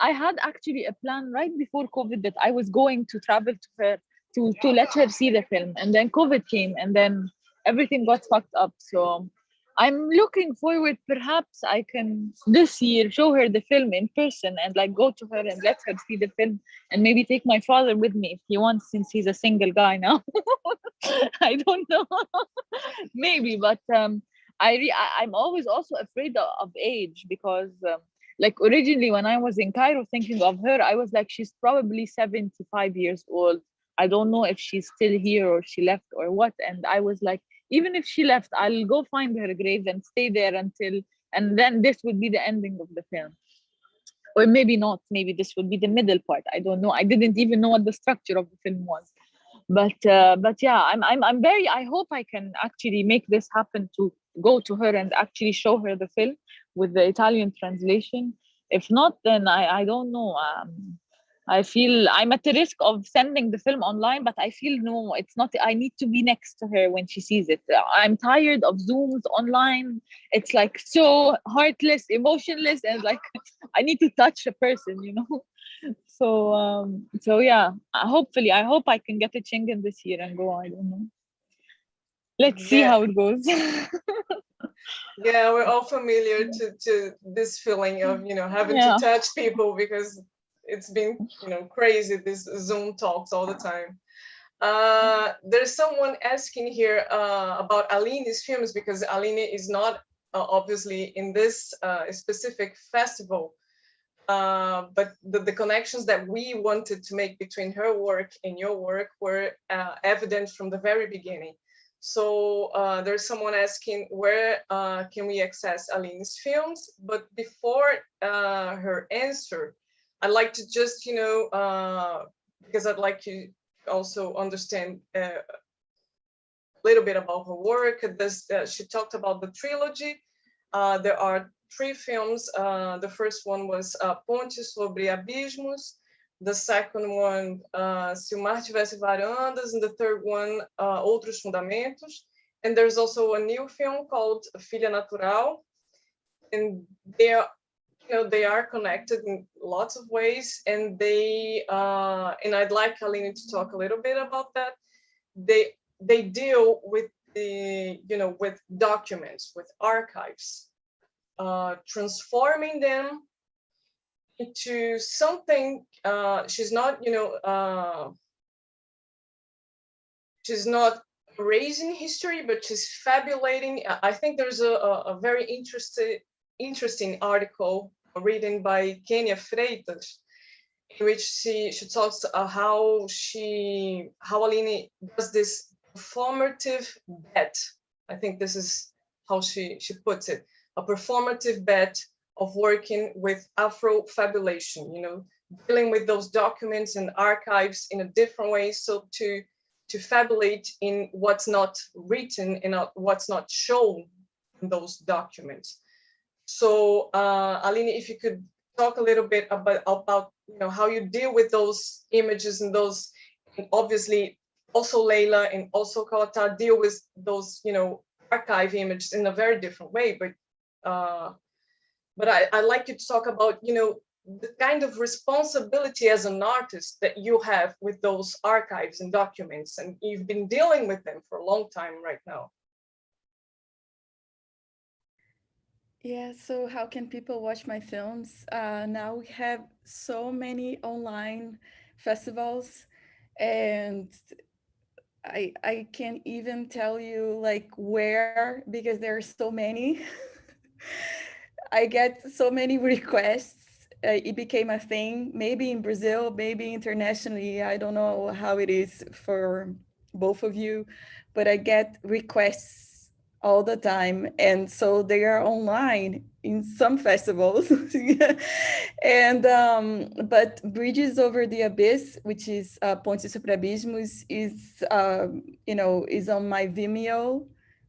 I had actually a plan right before COVID that I was going to travel to her to let her see the film, and then COVID came, and then everything got fucked up. So I'm looking forward, perhaps I can this year show her the film in person, and like go to her and let her see the film, and maybe take my father with me if he wants, since he's a single guy now. I don't know. Maybe, but I'm always also afraid of age, because like originally when I was in Cairo thinking of her, I was like, she's probably 75 years old. I don't know if she's still here or she left or what. And I was like, even if she left, I'll go find her grave and stay there until, and then this would be the ending of the film. Or maybe not, maybe this would be the middle part. I don't know. I didn't even know what the structure of the film was. But yeah, I'm very, I hope I can actually make this happen, to go to her and actually show her the film with the Italian translation. If not, then I don't know. I feel I'm at the risk of sending the film online, but I feel no, it's not. I need to be next to her when she sees it. I'm tired of Zooms online. It's like so heartless, emotionless, and like I need to touch a person, you know. So yeah, hopefully, I hope I can get a Schengen this year and go. I don't know. Let's see how it goes. Yeah, we're all familiar to this feeling of, you know, having to touch people because it's been, you know, crazy, this Zoom talks all the time. There's someone asking here about Aline's films, because Aline is not obviously in this specific festival, but the connections that we wanted to make between her work and your work were evident from the very beginning. So there's someone asking where can we access Aline's films, but before her answer, I'd like to just, you know, because I'd like to also understand a little bit about her work. She talked about the trilogy. There are 3 films. The first one was Pontes sobre Abismos. The second one, Se o Mar Tivesse Varandas, and the third one, Outros Fundamentos. And there's also a new film called Filha Natural. And they are, you know, they are connected in lots of ways. And they, and I'd like Aline to talk a little bit about that. They deal with the, you know, with documents, with archives, transforming them into something. She's not, you know, she's not erasing history, but she's fabulating. I think there's a very interesting article written by Kenya Freitas, in which she talks how Aline does this performative bet. I think this is how she puts it, a performative bet of working with Afro-fabulation, you know, dealing with those documents and archives in a different way, so to fabulate in what's not written and what's not shown in those documents. So Aline, if you could talk a little bit about you know, how you deal with those images and those, and obviously also LEILA and also KAWTHAT deal with those, you know, archive images in a very different way, but I'd like you to talk about, you know, the kind of responsibility as an artist that you have with those archives and documents, and you've been dealing with them for a long time right now. Yeah, so how can people watch my films? Now we have so many online festivals, and I can't even tell you like where, because there are so many. I get so many requests. It became a thing, maybe in Brazil, maybe internationally. I don't know how it is for both of you, but I get requests all the time. And so they are online in some festivals. And but Bridges Over the Abyss, which is Pontes sobre Abismos, is you know, is on my Vimeo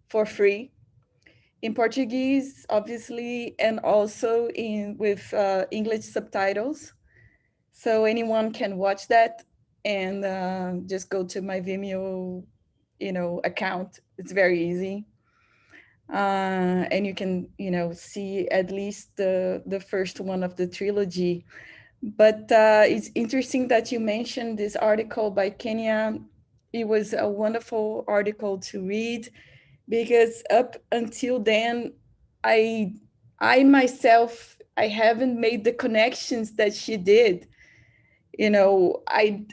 for free, in Portuguese, obviously, and also with English subtitles. So anyone can watch that, and just go to my Vimeo, you know, account. It's very easy. And you can, you know, see at least the first one of the trilogy. But it's interesting that you mentioned this article by Kenya. It was a wonderful article to read, because up until then, I myself, I haven't made the connections that she did. You know, I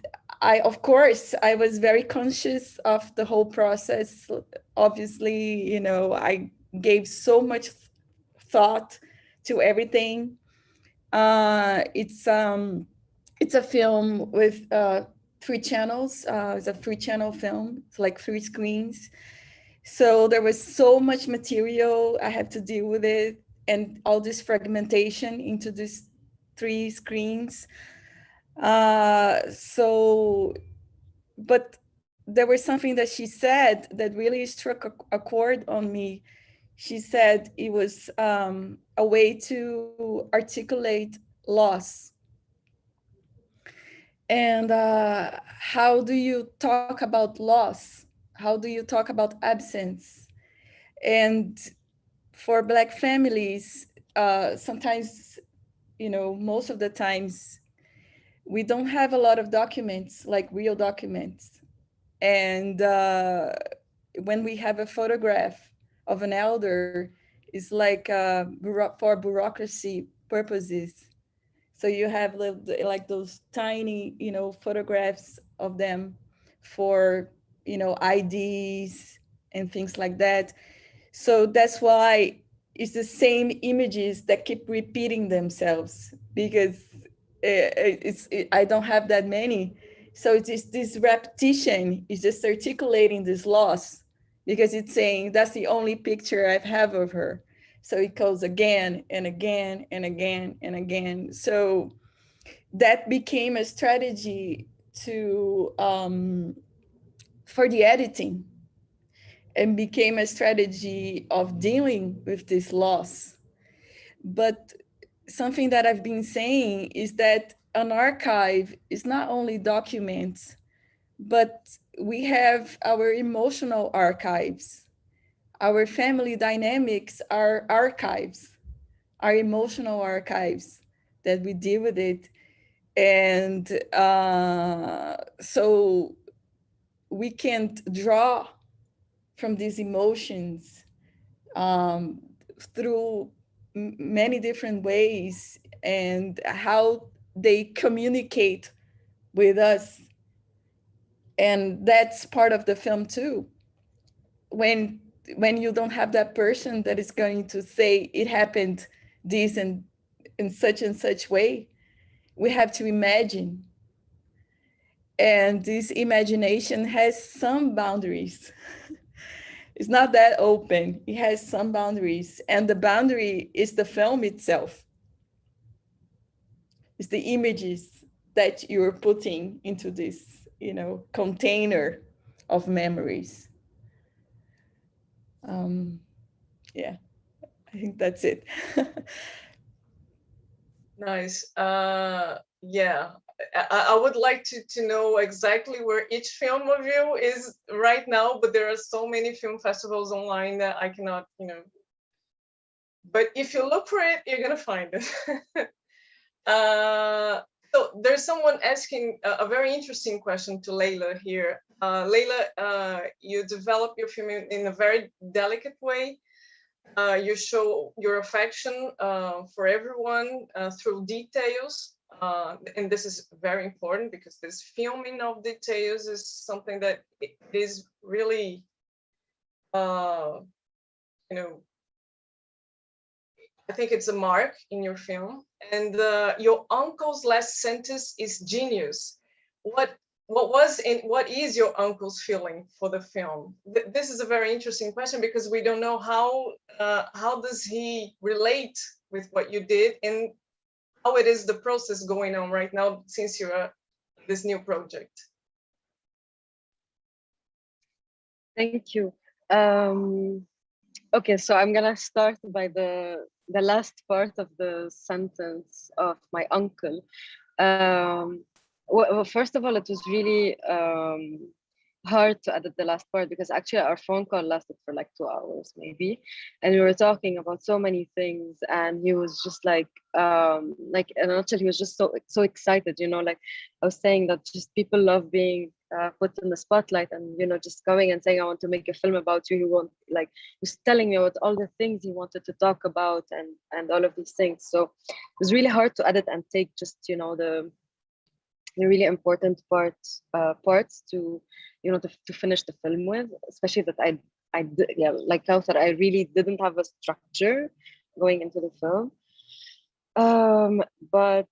of course, I was very conscious of the whole process. Obviously, you know, I gave so much thought to everything. It's a film with 3 channels. It's a 3-channel film. It's like 3 screens. So there was so much material I had to deal with it, and all this fragmentation into these 3 screens. But there was something that she said that really struck a chord on me. she said it was a way to articulate loss. And how do you talk about loss? How do you talk about absence? And for Black families, sometimes, most of the times, we don't have a lot of documents, like real documents. And when we have a photograph of an elder, it's like for bureaucracy purposes. So you have like those tiny, photographs of them for, IDs and things like that. So that's why it's the same images that keep repeating themselves, because I don't have that many. So it's just this repetition is just articulating this loss, because it's saying that's the only picture I have of her. So it goes again and again and again and again. So that became a strategy to for the editing, and became a strategy of dealing with this loss. But something that I've been saying is that an archive is not only documents, but we have our emotional archives. Our family dynamics are archives, our emotional archives that we deal with it. And so we can't draw from these emotions through many different ways, and how they communicate with us. And that's part of the film too. When you don't have that person that is going to say it happened this and in such way, we have to imagine. And this imagination has some boundaries. It's not that open. It has some boundaries. And the boundary is the film itself. It's the images that you're putting into this, container of memories. Yeah, I think that's it. Nice. Yeah, I would like to know exactly where each film of you is right now, but there are so many film festivals online that I cannot, but if you look for it, you're gonna find it. So there's someone asking a very interesting question to Leila here. Leila, you develop your film in a very delicate way. You show your affection for everyone through details. And this is very important, because this filming of details is something that is really, I think it's a mark in your film. And your uncle's last sentence is genius. What was and what is your uncle's feeling for the film? This is a very interesting question, because we don't know how does he relate with what you did, and how it is the process going on right now since you're this new project. Thank you. Okay, so I'm gonna start by the last part of the sentence of my uncle. Well, first of all, it was really hard to edit the last part, because actually our phone call lasted for like 2 hours maybe, and we were talking about so many things, and he was just like in a nutshell, he was just so excited, like I was saying, that just people love being put in the spotlight, and just going and saying, I want to make a film about you. He was telling me about all the things he wanted to talk about, and all of these things. So it was really hard to edit and take just the really important parts to to finish the film with, especially that I did, yeah, like KAWTHAT, I really didn't have a structure going into the film. But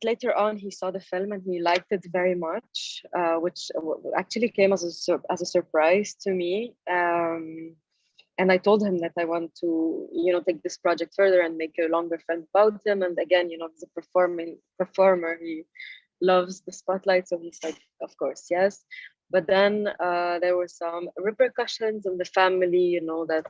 later on he saw the film and he liked it very much, which actually came as a surprise to me. And I told him that I want to, take this project further and make a longer film about him. And again, as a performer, he loves the spotlight, so he said, of course, yes. But then there were some repercussions in the family, that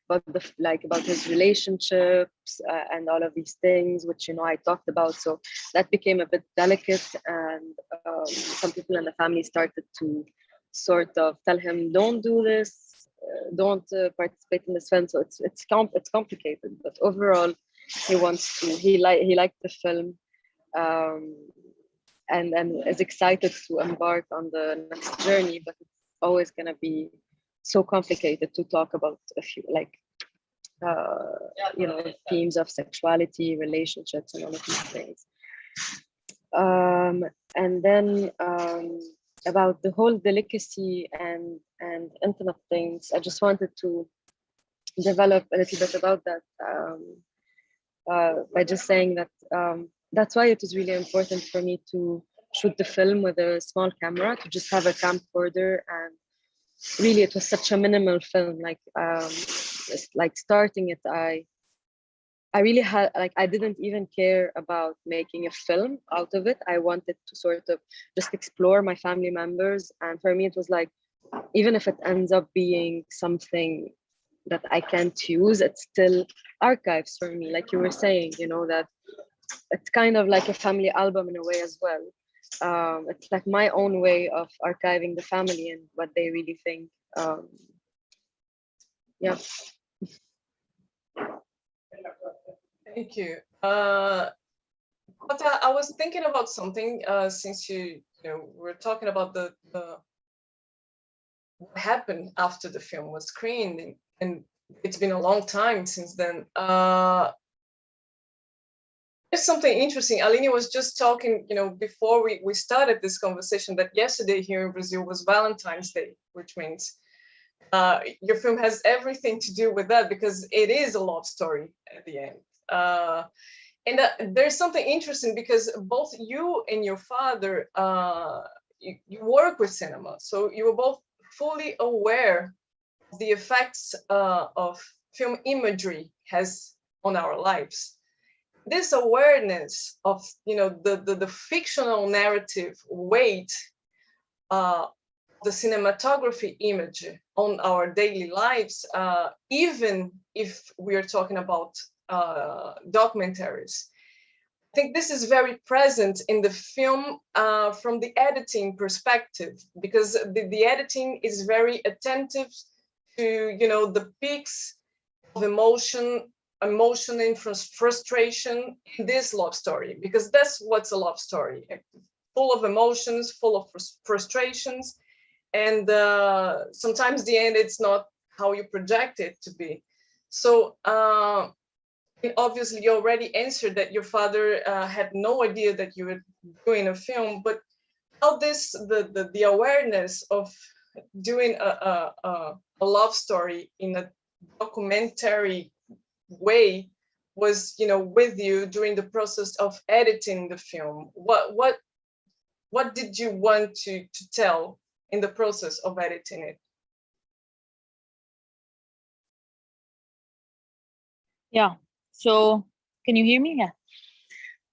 about his relationships and all of these things, which I talked about. So that became a bit delicate, and some people in the family started to sort of tell him, don't do this, don't participate in this film. So it's complicated, but overall he liked the film, and is excited to embark on the next journey, but it's always going to be so complicated to talk about a few themes of sexuality, relationships, and all of these things. And then about the whole delicacy and intimate things, I just wanted to develop a little bit about that by just saying that that's why it is really important for me to shoot the film with a small camera, to just have a camcorder. And really it was such a minimal film, starting it, I really had, I didn't even care about making a film out of it. I wanted to sort of just explore my family members, and for me it was like, even if it ends up being something that I can't use, it's still archives for me, like you were saying, that it's kind of like a family album in a way as well. It's like my own way of archiving the family and what they really think. Yeah. Thank you. But I was thinking about something since we're talking about the what happened after the film was screened, and it's been a long time since then. There's something interesting. Aline was just talking, before we started this conversation, that yesterday here in Brazil was Valentine's Day, which means your film has everything to do with that, because it is a love story at the end. And there's something interesting, because both you and your father, you work with cinema, so you were both fully aware of the effects of film imagery has on our lives. This awareness of the fictional narrative weight the cinematography image on our daily lives, even if we are talking about documentaries. I think this is very present in the film from the editing perspective, because the editing is very attentive to the peaks of emotion and frustration in this love story, because that's what's a love story, full of emotions, full of frustrations, and sometimes the end, it's not how you project it to be. So obviously you already answered that your father had no idea that you were doing a film, but how the awareness of doing a love story in a documentary way was with you during the process of editing the film. What did you want to tell in the process of editing it? Yeah, so can you hear me?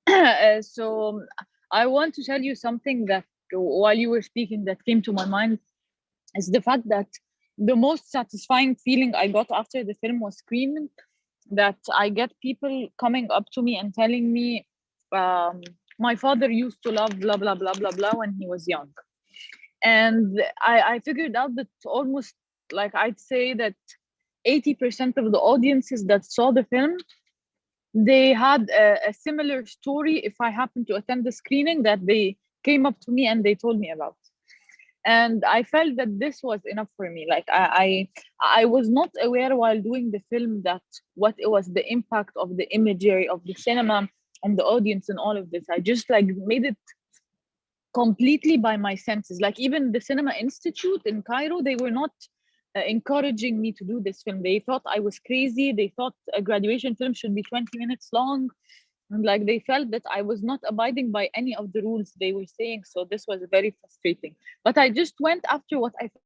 Yeah. So I want to tell you something that while you were speaking that came to my mind, is the fact that the most satisfying feeling I got after the film was screened, that I get people coming up to me and telling me, my father used to love blah, blah, blah, blah, blah when he was young. And I figured out that almost, like, I'd say that 80% of the audiences that saw the film, they had a similar story if I happened to attend the screening that they came up to me and they told me about. And I felt that this was enough for me. Like I was not aware while doing the film that what it was the impact of the imagery of the cinema on the audience and all of this. I just made it completely by my senses. Like even the Cinema Institute in Cairo, they were not encouraging me to do this film. They thought I was crazy. They thought a graduation film should be 20 minutes long. And they felt that I was not abiding by any of the rules they were saying. So this was very frustrating. But I just went after what I felt.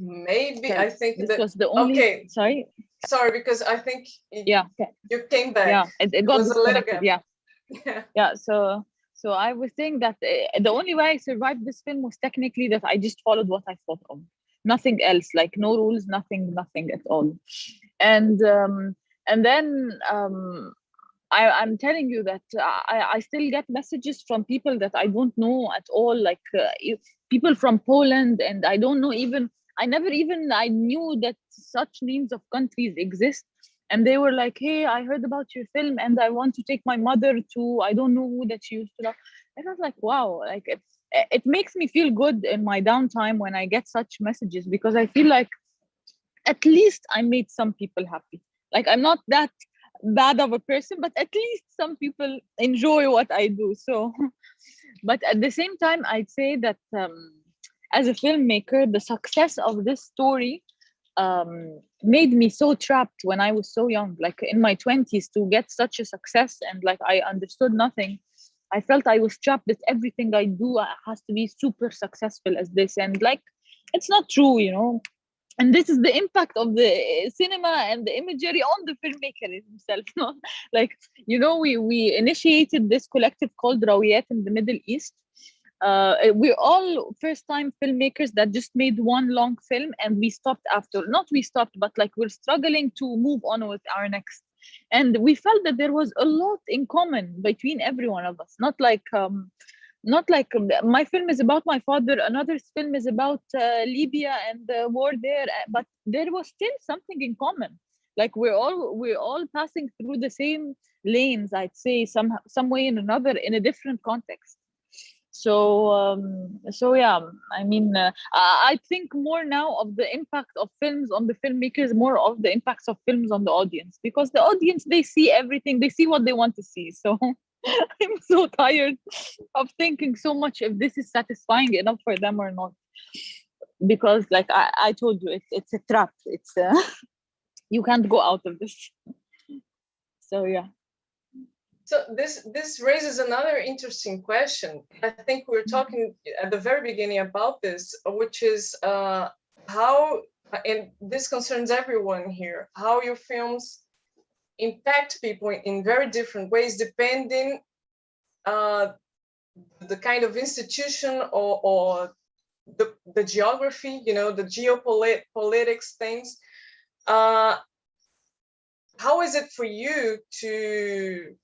Maybe I think this was the only. Okay. Sorry, because I think you came back. Yeah, it got was a little gap. Yeah. Yeah. So So I was saying that the only way I survived this film was technically that I just followed what I thought of, nothing else, like no rules, nothing at all. And then I'm telling you that I still get messages from people that I don't know at all, like people from Poland, and I don't know even, I knew that such names of countries exist. And they were like, hey, I heard about your film and I want to take my mother to, I don't know who that she used to love. And I was like, wow, like it makes me feel good in my downtime when I get such messages, because I feel like at least I made some people happy. Like I'm not that bad of a person, but at least some people enjoy what I do. So, but at the same time, I'd say that as a filmmaker, the success of this story made me so trapped when I was so young, like in my 20s, to get such a success, and like I understood nothing. I felt I was trapped that everything I do has to be super successful as this, and like it's not true, you know. And this is the impact of the cinema and the imagery on the filmmaker himself. Like, you know, we initiated this collective called Rawiyat in the Middle East. We're all first-time filmmakers that just made one long film, and we stopped after. Not we stopped, but like we're struggling to move on with our next. And we felt that there was a lot in common between every one of us. Not like my film is about my father, another film is about Libya and the war there, but there was still something in common. Like we're all passing through the same lanes, I'd say, some way or another, in a different context. So yeah, I mean, I think more now of the impact of films on the filmmakers, more of the impacts of films on the audience, because the audience, they see everything, they see what they want to see. So I'm so tired of thinking so much if this is satisfying enough for them or not, because like I told you, it's a trap. It's you can't go out of this. So yeah. So this raises another interesting question. I think we were talking at the very beginning about this, which is how, and this concerns everyone here, how your films impact people in very different ways, depending the kind of institution or the geography, you know, the geopolitics things. How is it for you to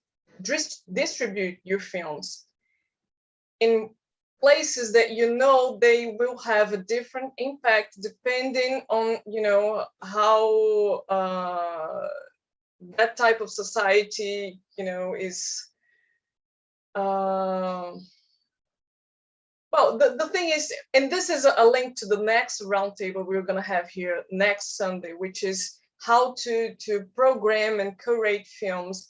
distribute your films in places that you know they will have a different impact depending on, you know, how that type of society, you know, is well, the thing is, and this is a link to the next roundtable we're going to have here next Sunday, which is how to program and curate films,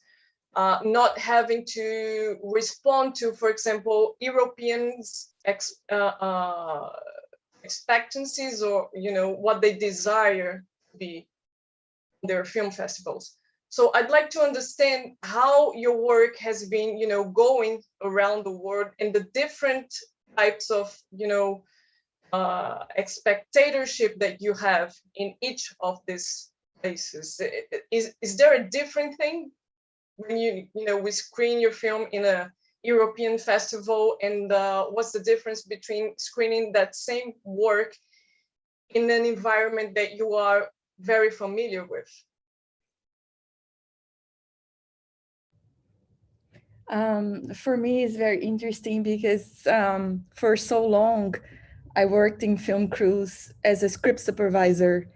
not having to respond to, for example, Europeans' expectancies, or, you know, what they desire to be in their film festivals. So I'd like to understand how your work has been, you know, going around the world, and the different types of, you know, spectatorship that you have in each of these places. Is there a different thing when you know, we screen your film in a European festival, and what's the difference between screening that same work in an environment that you are very familiar with? For me, it's very interesting because for so long, I worked in film crews as a script supervisor.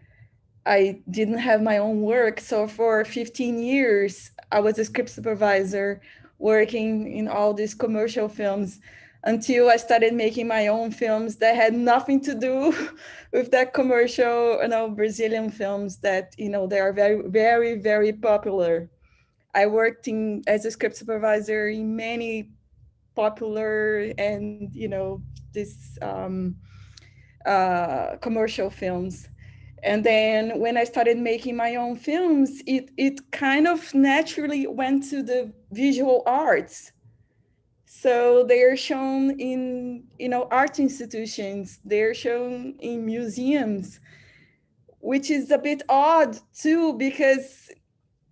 I didn't have my own work. So for 15 years, I was a script supervisor working in all these commercial films, until I started making my own films that had nothing to do with that commercial, you know, Brazilian films that, you know, they are very, very, very popular. I worked as a script supervisor in many popular and, you know, this commercial films. And then when I started making my own films, it kind of naturally went to the visual arts. So they are shown in, you know, art institutions, they're shown in museums, which is a bit odd too, because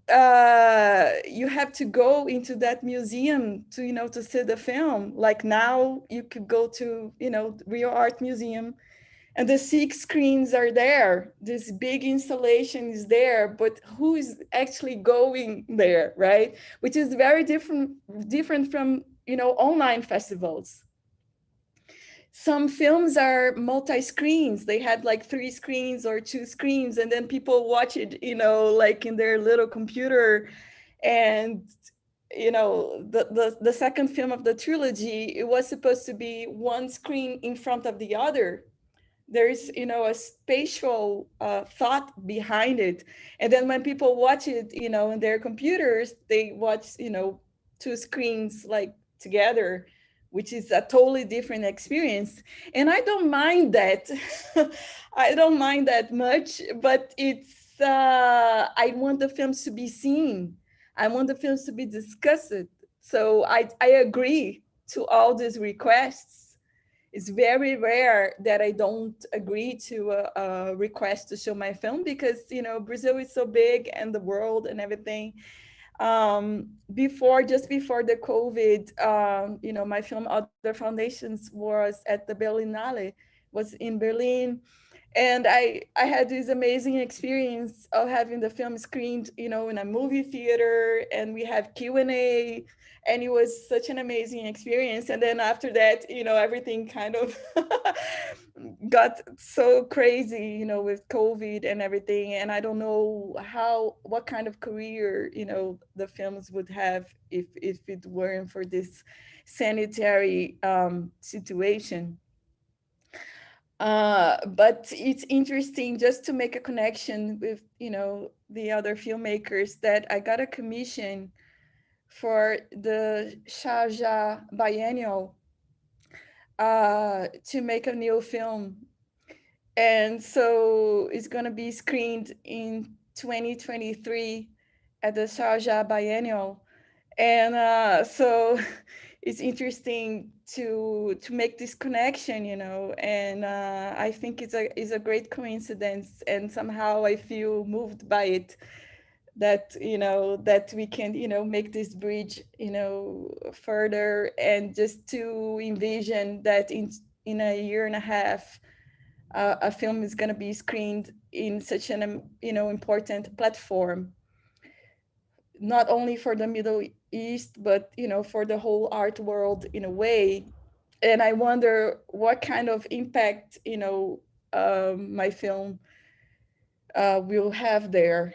you have to go into that museum to, you know, to see the film. Like now you could go to, you know, Real Art Museum, and the 6 screens are there. This big installation is there, but who is actually going there, right? Which is very different from, you know, online festivals. Some films are multi-screens. They had like 3 screens or 2 screens, and then people watch it, you know, like in their little computer. And, you know, the second film of the trilogy, it was supposed to be 1 screen in front of the other. There's, you know, a spatial thought behind it. And then when people watch it, you know, in their computers, they watch, you know, 2 screens like together, which is a totally different experience. And I don't mind that. I don't mind that much, but it's, I want the films to be seen. I want the films to be discussed. So I agree to all these requests. It's very rare that I don't agree to a request to show my film, because, you know, Brazil is so big and the world and everything. Just before the COVID, you know, my film Other Foundations was at the Berlinale, was in Berlin. And I had this amazing experience of having the film screened, you know, in a movie theater, and we have Q&A, and it was such an amazing experience. And then after that, you know, everything kind of got so crazy, you know, with COVID and everything. And I don't know what kind of career, you know, the films would have if it weren't for this sanitary situation. But it's interesting just to make a connection with, you know, the other filmmakers, that I got a commission for the Sharjah Biennial to make a new film. And so it's going to be screened in 2023 at the Sharjah Biennial. And so it's interesting to make this connection, you know, and I think it's a great coincidence, and somehow I feel moved by it, that, you know, that we can, you know, make this bridge, you know, further, and just to envision that in a year and a half, a film is going to be screened in such an, you know, important platform, not only for the Middle East, but, you know, for the whole art world in a way. And I wonder what kind of impact, you know, my film will have there.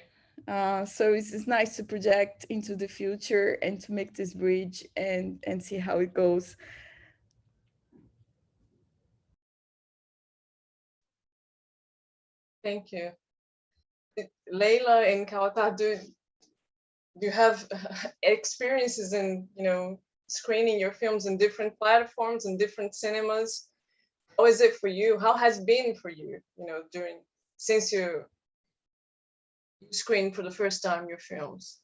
So it's nice to project into the future and to make this bridge and see how it goes. Thank you. Leila and KAWTHAT, do you have experiences in, you know, screening your films in different platforms and different cinemas? How is it for you? How has it been for you, you know, since you screened for the first time your films?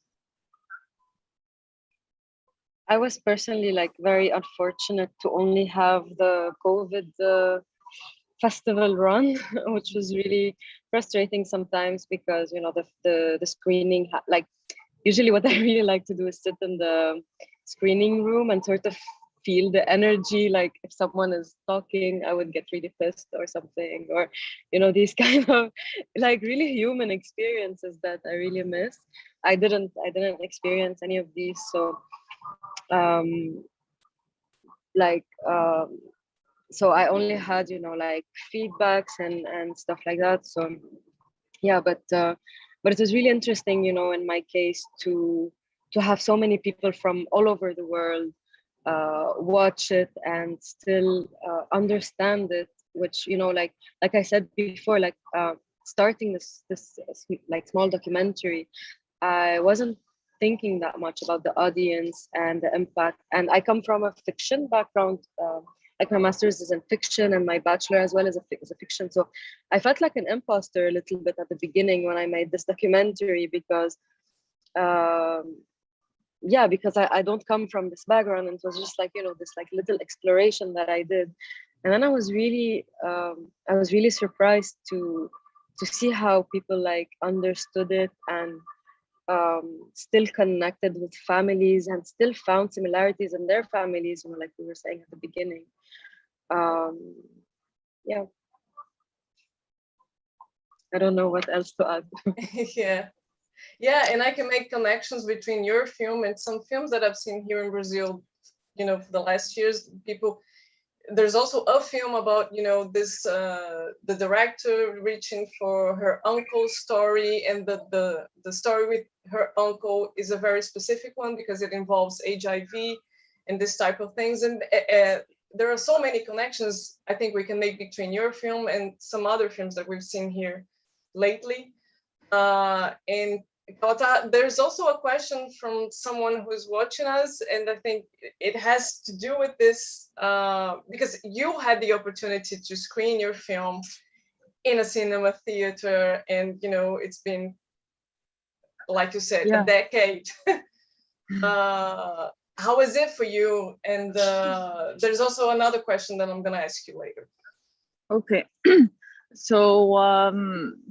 I was personally like very unfortunate to only have the COVID festival run, which was really frustrating sometimes, because, you know, the screening, like usually what I really like to do is sit in the screening room and sort of feel the energy. Like if someone is talking, I would get really pissed or something, or, you know, these kind of like really human experiences that I really miss. I didn't experience any of these. So so I only had, you know, like feedbacks and stuff like that. So yeah, but it was really interesting, you know, in my case to have so many people from all over the world watch it and still understand it, which, you know, like I said before, like starting this like small documentary, I wasn't thinking that much about the audience and the impact. And I come from a fiction background, like my master's is in fiction and my bachelor as well is a fiction. So I felt like an imposter a little bit at the beginning when I made this documentary, because yeah, because I don't come from this background, and it was just like, you know, this like little exploration that I did. And then I was really surprised to see how people like understood it, and still connected with families and still found similarities in their families, you know, like we were saying at the beginning. Yeah, I don't know what else to add. Yeah, and I can make connections between your film and some films that I've seen here in Brazil, you know, for the last years. There's also a film about, you know, this the director reaching for her uncle's story, and the story with her uncle is a very specific one because it involves HIV and this type of things. And there are so many connections I think we can make between your film and some other films that we've seen here lately. And KAWTHAT, there's also a question from someone who's watching us, and I think it has to do with this, because you had the opportunity to screen your film in a cinema theater, and you know, it's been, like you said, a decade. How is it for you? And there's also another question that I'm gonna ask you later. Okay. So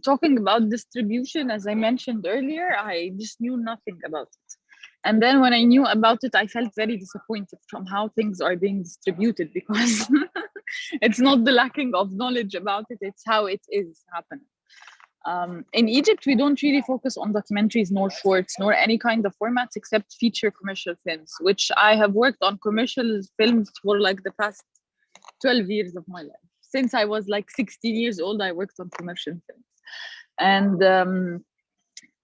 talking about distribution, as I mentioned earlier, I just knew nothing about it. And then when I knew about it, I felt very disappointed from how things are being distributed, because it's not the lacking of knowledge about it, it's how it is happening. In Egypt, we don't really focus on documentaries, nor shorts, nor any kind of formats except feature commercial films, which I have worked on commercial films for like the past 12 years of my life. Since I was like 16 years old, I worked on commercial films.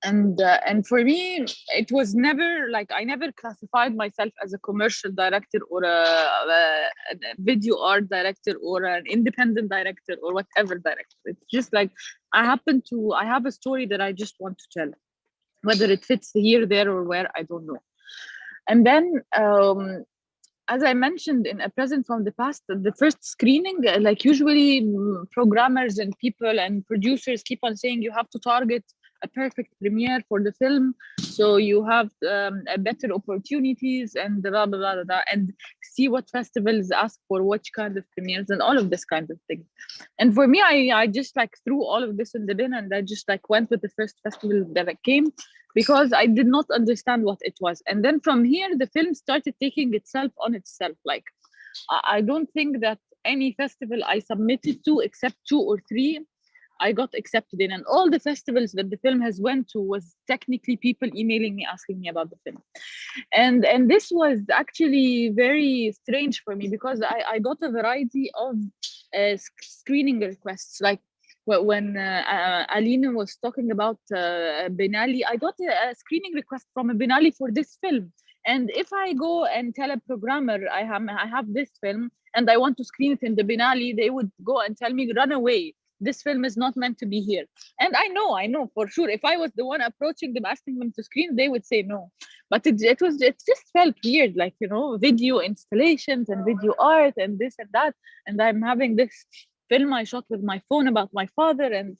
And for me, it was never like, I never classified myself as a commercial director or a video art director or an independent director or whatever director. It's just like, I have a story that I just want to tell, whether it fits here, there, or where, I don't know. And then, as I mentioned in a present from the past, the first screening, like usually programmers and people and producers keep on saying you have to target a perfect premiere for the film, so you have better opportunities and blah, blah, blah, blah, and see what festivals ask for which kind of premieres and all of this kind of thing. And for me, I just like threw all of this in the bin, and I just like went with the first festival that I came, because I did not understand what it was. And then from here, the film started taking itself on itself. Like, I don't think that any festival I submitted to, except 2 or 3, I got accepted in. And all the festivals that the film has went to was technically people emailing me, asking me about the film. And this was actually very strange for me, because I got a variety of screening requests. Like, when ALINE was talking about Ben Ali, I got a screening request from a Ben Ali for this film. And if I go and tell a programmer I have this film and I want to screen it in the Ben Ali, they would go and tell me, run away. This film is not meant to be here. And I know for sure, if I was the one approaching them, asking them to screen, they would say no. But it just felt weird, like, you know, video installations and video art and this and that. And I'm having this film I shot with my phone about my father, and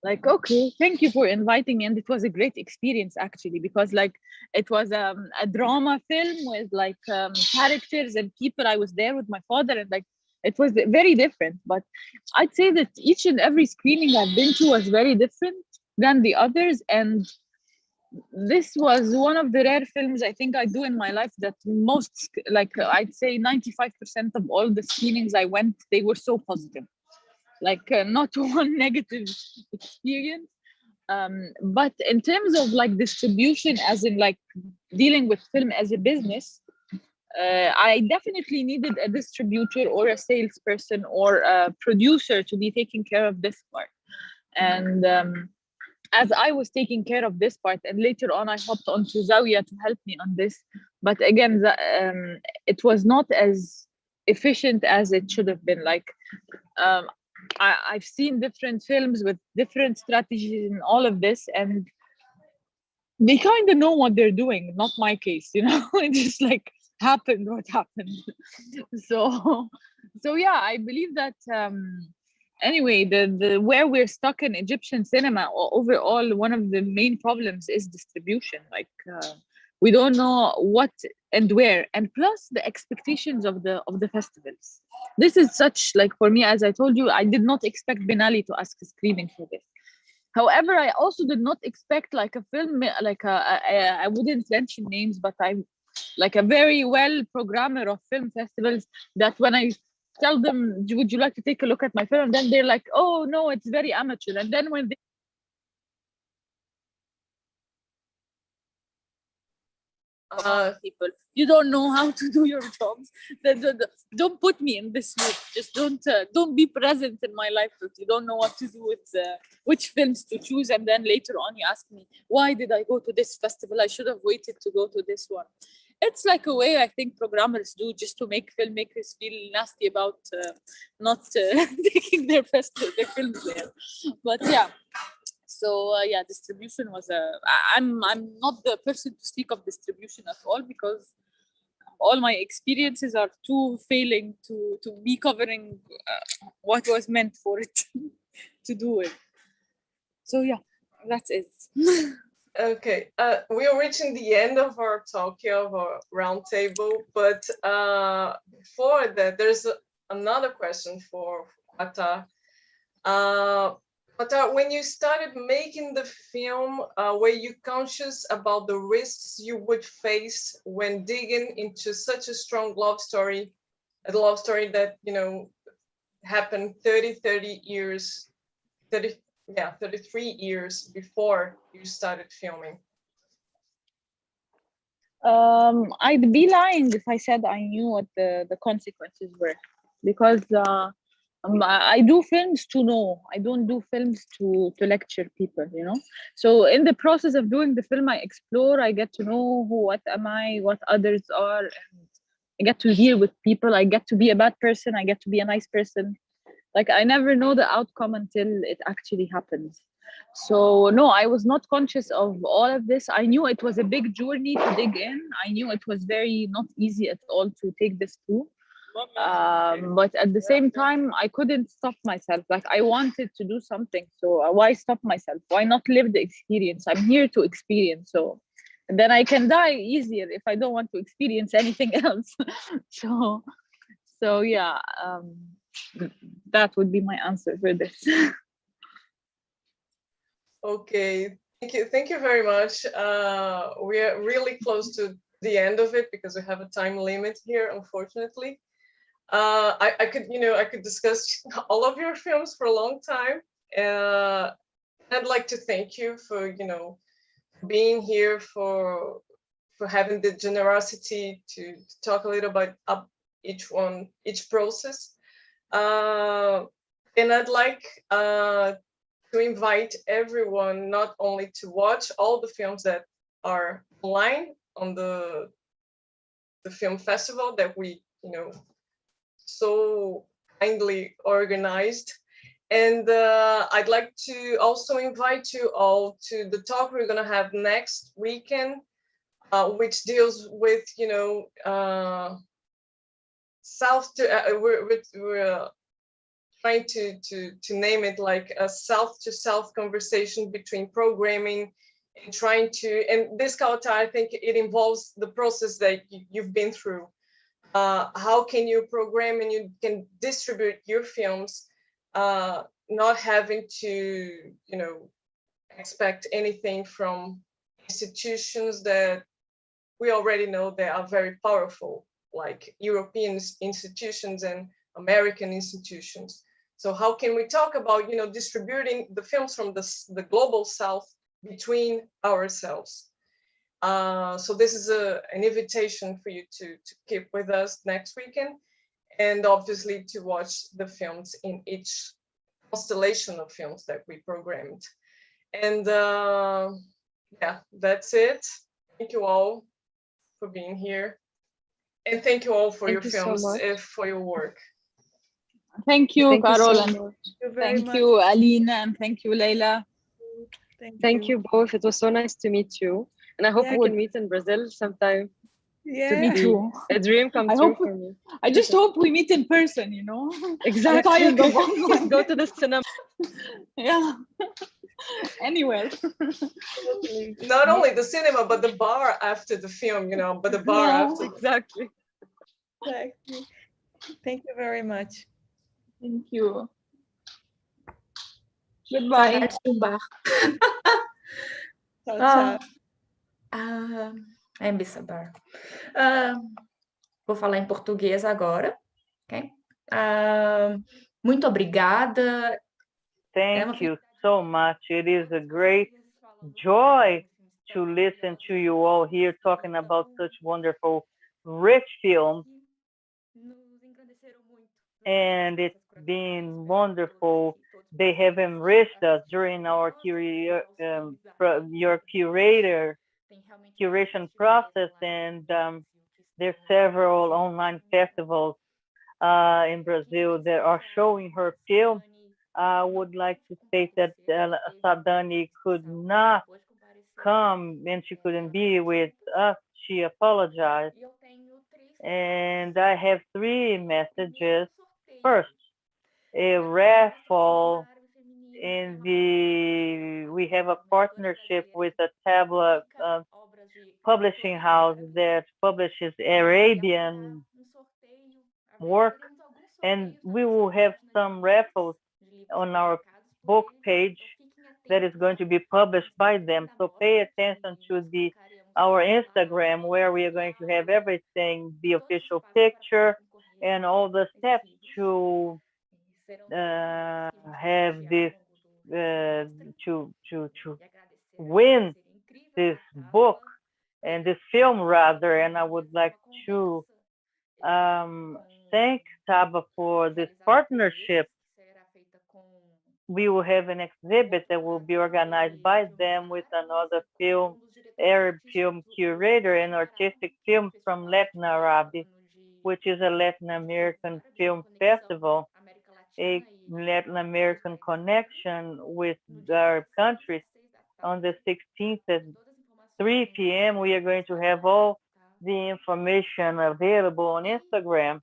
like, okay, thank you for inviting me. And it was a great experience, actually, because like it was a drama film with like characters and people. I was there with my father, and like it was very different. But I'd say that each and every screening I've been to was very different than the others. And this was one of the rare films I think I do in my life that most, like I'd say 95% of all the screenings I went, they were so positive. Like not one negative experience. But in terms of like distribution, as in like dealing with film as a business, I definitely needed a distributor or a salesperson or a producer to be taking care of this part. And as I was taking care of this part, and later on I hopped onto Zawiya to help me on this, but again, it was not as efficient as it should have been. Like I've seen different films with different strategies in all of this, and they kind of know what they're doing. Not my case, you know. It just like happened what happened. So yeah, I believe that anyway, the where we're stuck in Egyptian cinema overall, one of the main problems is distribution. Like we don't know what and where, and plus the expectations of the festivals. This is such, like, for me, as I told you, I did not expect Ben Ali to ask a screening for this. However, I also did not expect like a film, like I wouldn't mention names, but I'm like a very well programmer of film festivals that when I tell them, would you like to take a look at my film? Then they're like, oh no, it's very amateur. And then when they people, you don't know how to do your jobs. Don't put me in this loop. Just don't be present in my life. You don't know what to do with which films to choose, and then later on you ask me, why did I go to this festival? I should have waited to go to this one. It's like a way I think programmers do just to make filmmakers feel nasty about not taking their films there. But yeah. So yeah, distribution was I'm not the person to speak of distribution at all, because all my experiences are too failing to be covering what was meant for it to do it. So yeah, that's it. Okay, we are reaching the end of our talk here, of our roundtable, but before that, there's another question for KAWTHAT. KAWTHAT, when you started making the film, were you conscious about the risks you would face when digging into such a strong love story, a love story that, you know, happened 33 years before you started filming? I'd be lying if I said I knew what the consequences were, because I do films to know. I don't do films to lecture people, you know. So in the process of doing the film, I explore, I get to know what am I, what others are, and I get to deal with people. I get to be a bad person, I get to be a nice person. Like, I never know the outcome until it actually happens. So no, I was not conscious of all of this. I knew it was a big journey to dig in. I knew it was very not easy at all to take this through. But at the same time, I couldn't stop myself. Like, I wanted to do something. So why stop myself? Why not live the experience? I'm here to experience. So and then I can die easier if I don't want to experience anything else. So yeah, that would be my answer for this. Okay, thank you very much. We are really close to the end of it because we have a time limit here, unfortunately. I could discuss all of your films for a long time. I'd like to thank you for, you know, being here, for having the generosity to talk a little about each process. And I'd like to invite everyone not only to watch all the films that are online on the film festival that we, you know, so kindly organized. And I'd like to also invite you all to the talk we're going to have next weekend, which deals with, you know, we're trying to name it like a south-to-south conversation between programming and trying to, and this KAWTHAT, I think it involves the process that you've been through. How can you program and you can distribute your films, not having to, you know, expect anything from institutions that we already know they are very powerful, like European institutions and American institutions. So how can we talk about, you know, distributing the films from the global south between ourselves? So this is an invitation for you to keep with us next weekend, and obviously to watch the films in each constellation of films that we programmed. And yeah, that's it. Thank you all for being here. And thank you all for your films, for your work. Thank you, Carol, and Thank you, Aline, and thank you, Leila. Thank you both. It was so nice to meet you. And I hope we can meet in Brazil sometime. Yeah, me too. A dream come true for me. I just hope we meet in person, you know? Exactly. I'm tired of online. Go to the cinema. Yeah. Anywhere. Not only the cinema, but the bar after the film, you know, but the bar after. Exactly. exactly. Thank you very much. Thank you. Goodbye. Saudades de um bar. Tchau, Ah, tchau. I miss a bar. Vou falar em português agora, ok? Muito obrigada. Thank you so much. It is a great joy to listen to you all here talking about such wonderful, rich films. And it's been wonderful. They have enriched us during our your curation process, and there's several online festivals in Brazil that are showing her film. I would like to state that Sadani could not come and she couldn't be with us. She apologized. And I have 3 messages. First, a raffle we have a partnership with a tablet publishing house that publishes Arabian work, and we will have some raffles on our book page that is going to be published by them. So pay attention to our Instagram, where we are going to have everything, the official picture and all the steps to have this to win this book and this film rather. And I would like to thank Taba for this partnership. We will have an exhibit that will be organized by them with another Arab film curator and artistic films from Latin Arabi, which is a Latin American film festival, a Latin American connection with our countries. On the 16th at 3 p.m., we are going to have all the information available on Instagram.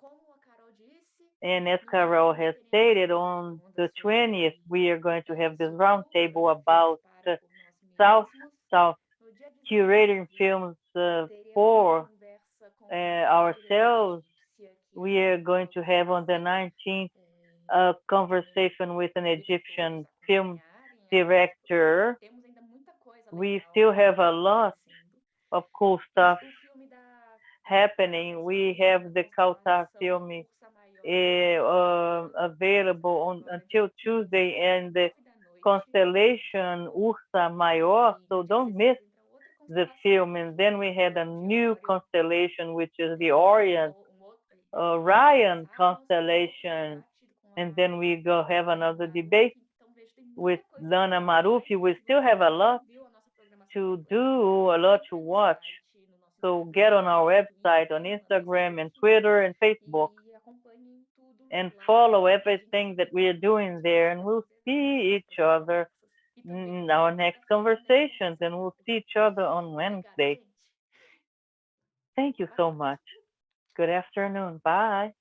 And as Carol has stated, on the 20th, we are going to have this roundtable about South curating films for ourselves. We are going to have on the 19th a conversation with an Egyptian film director. We still have a lot of cool stuff happening. We have the KAWTHAT film available until Tuesday, and the constellation Ursa Maior, so don't miss the film. And then we had a new constellation, which is the Orion constellation, and then we go have another debate with Lana Marufi. We still have a lot to do, a lot to watch. So get on our website, on Instagram and Twitter and Facebook, and follow everything that we are doing there, and we'll see each other in our next conversations, and we'll see each other on Wednesday. Thank you so much. Good afternoon. Bye.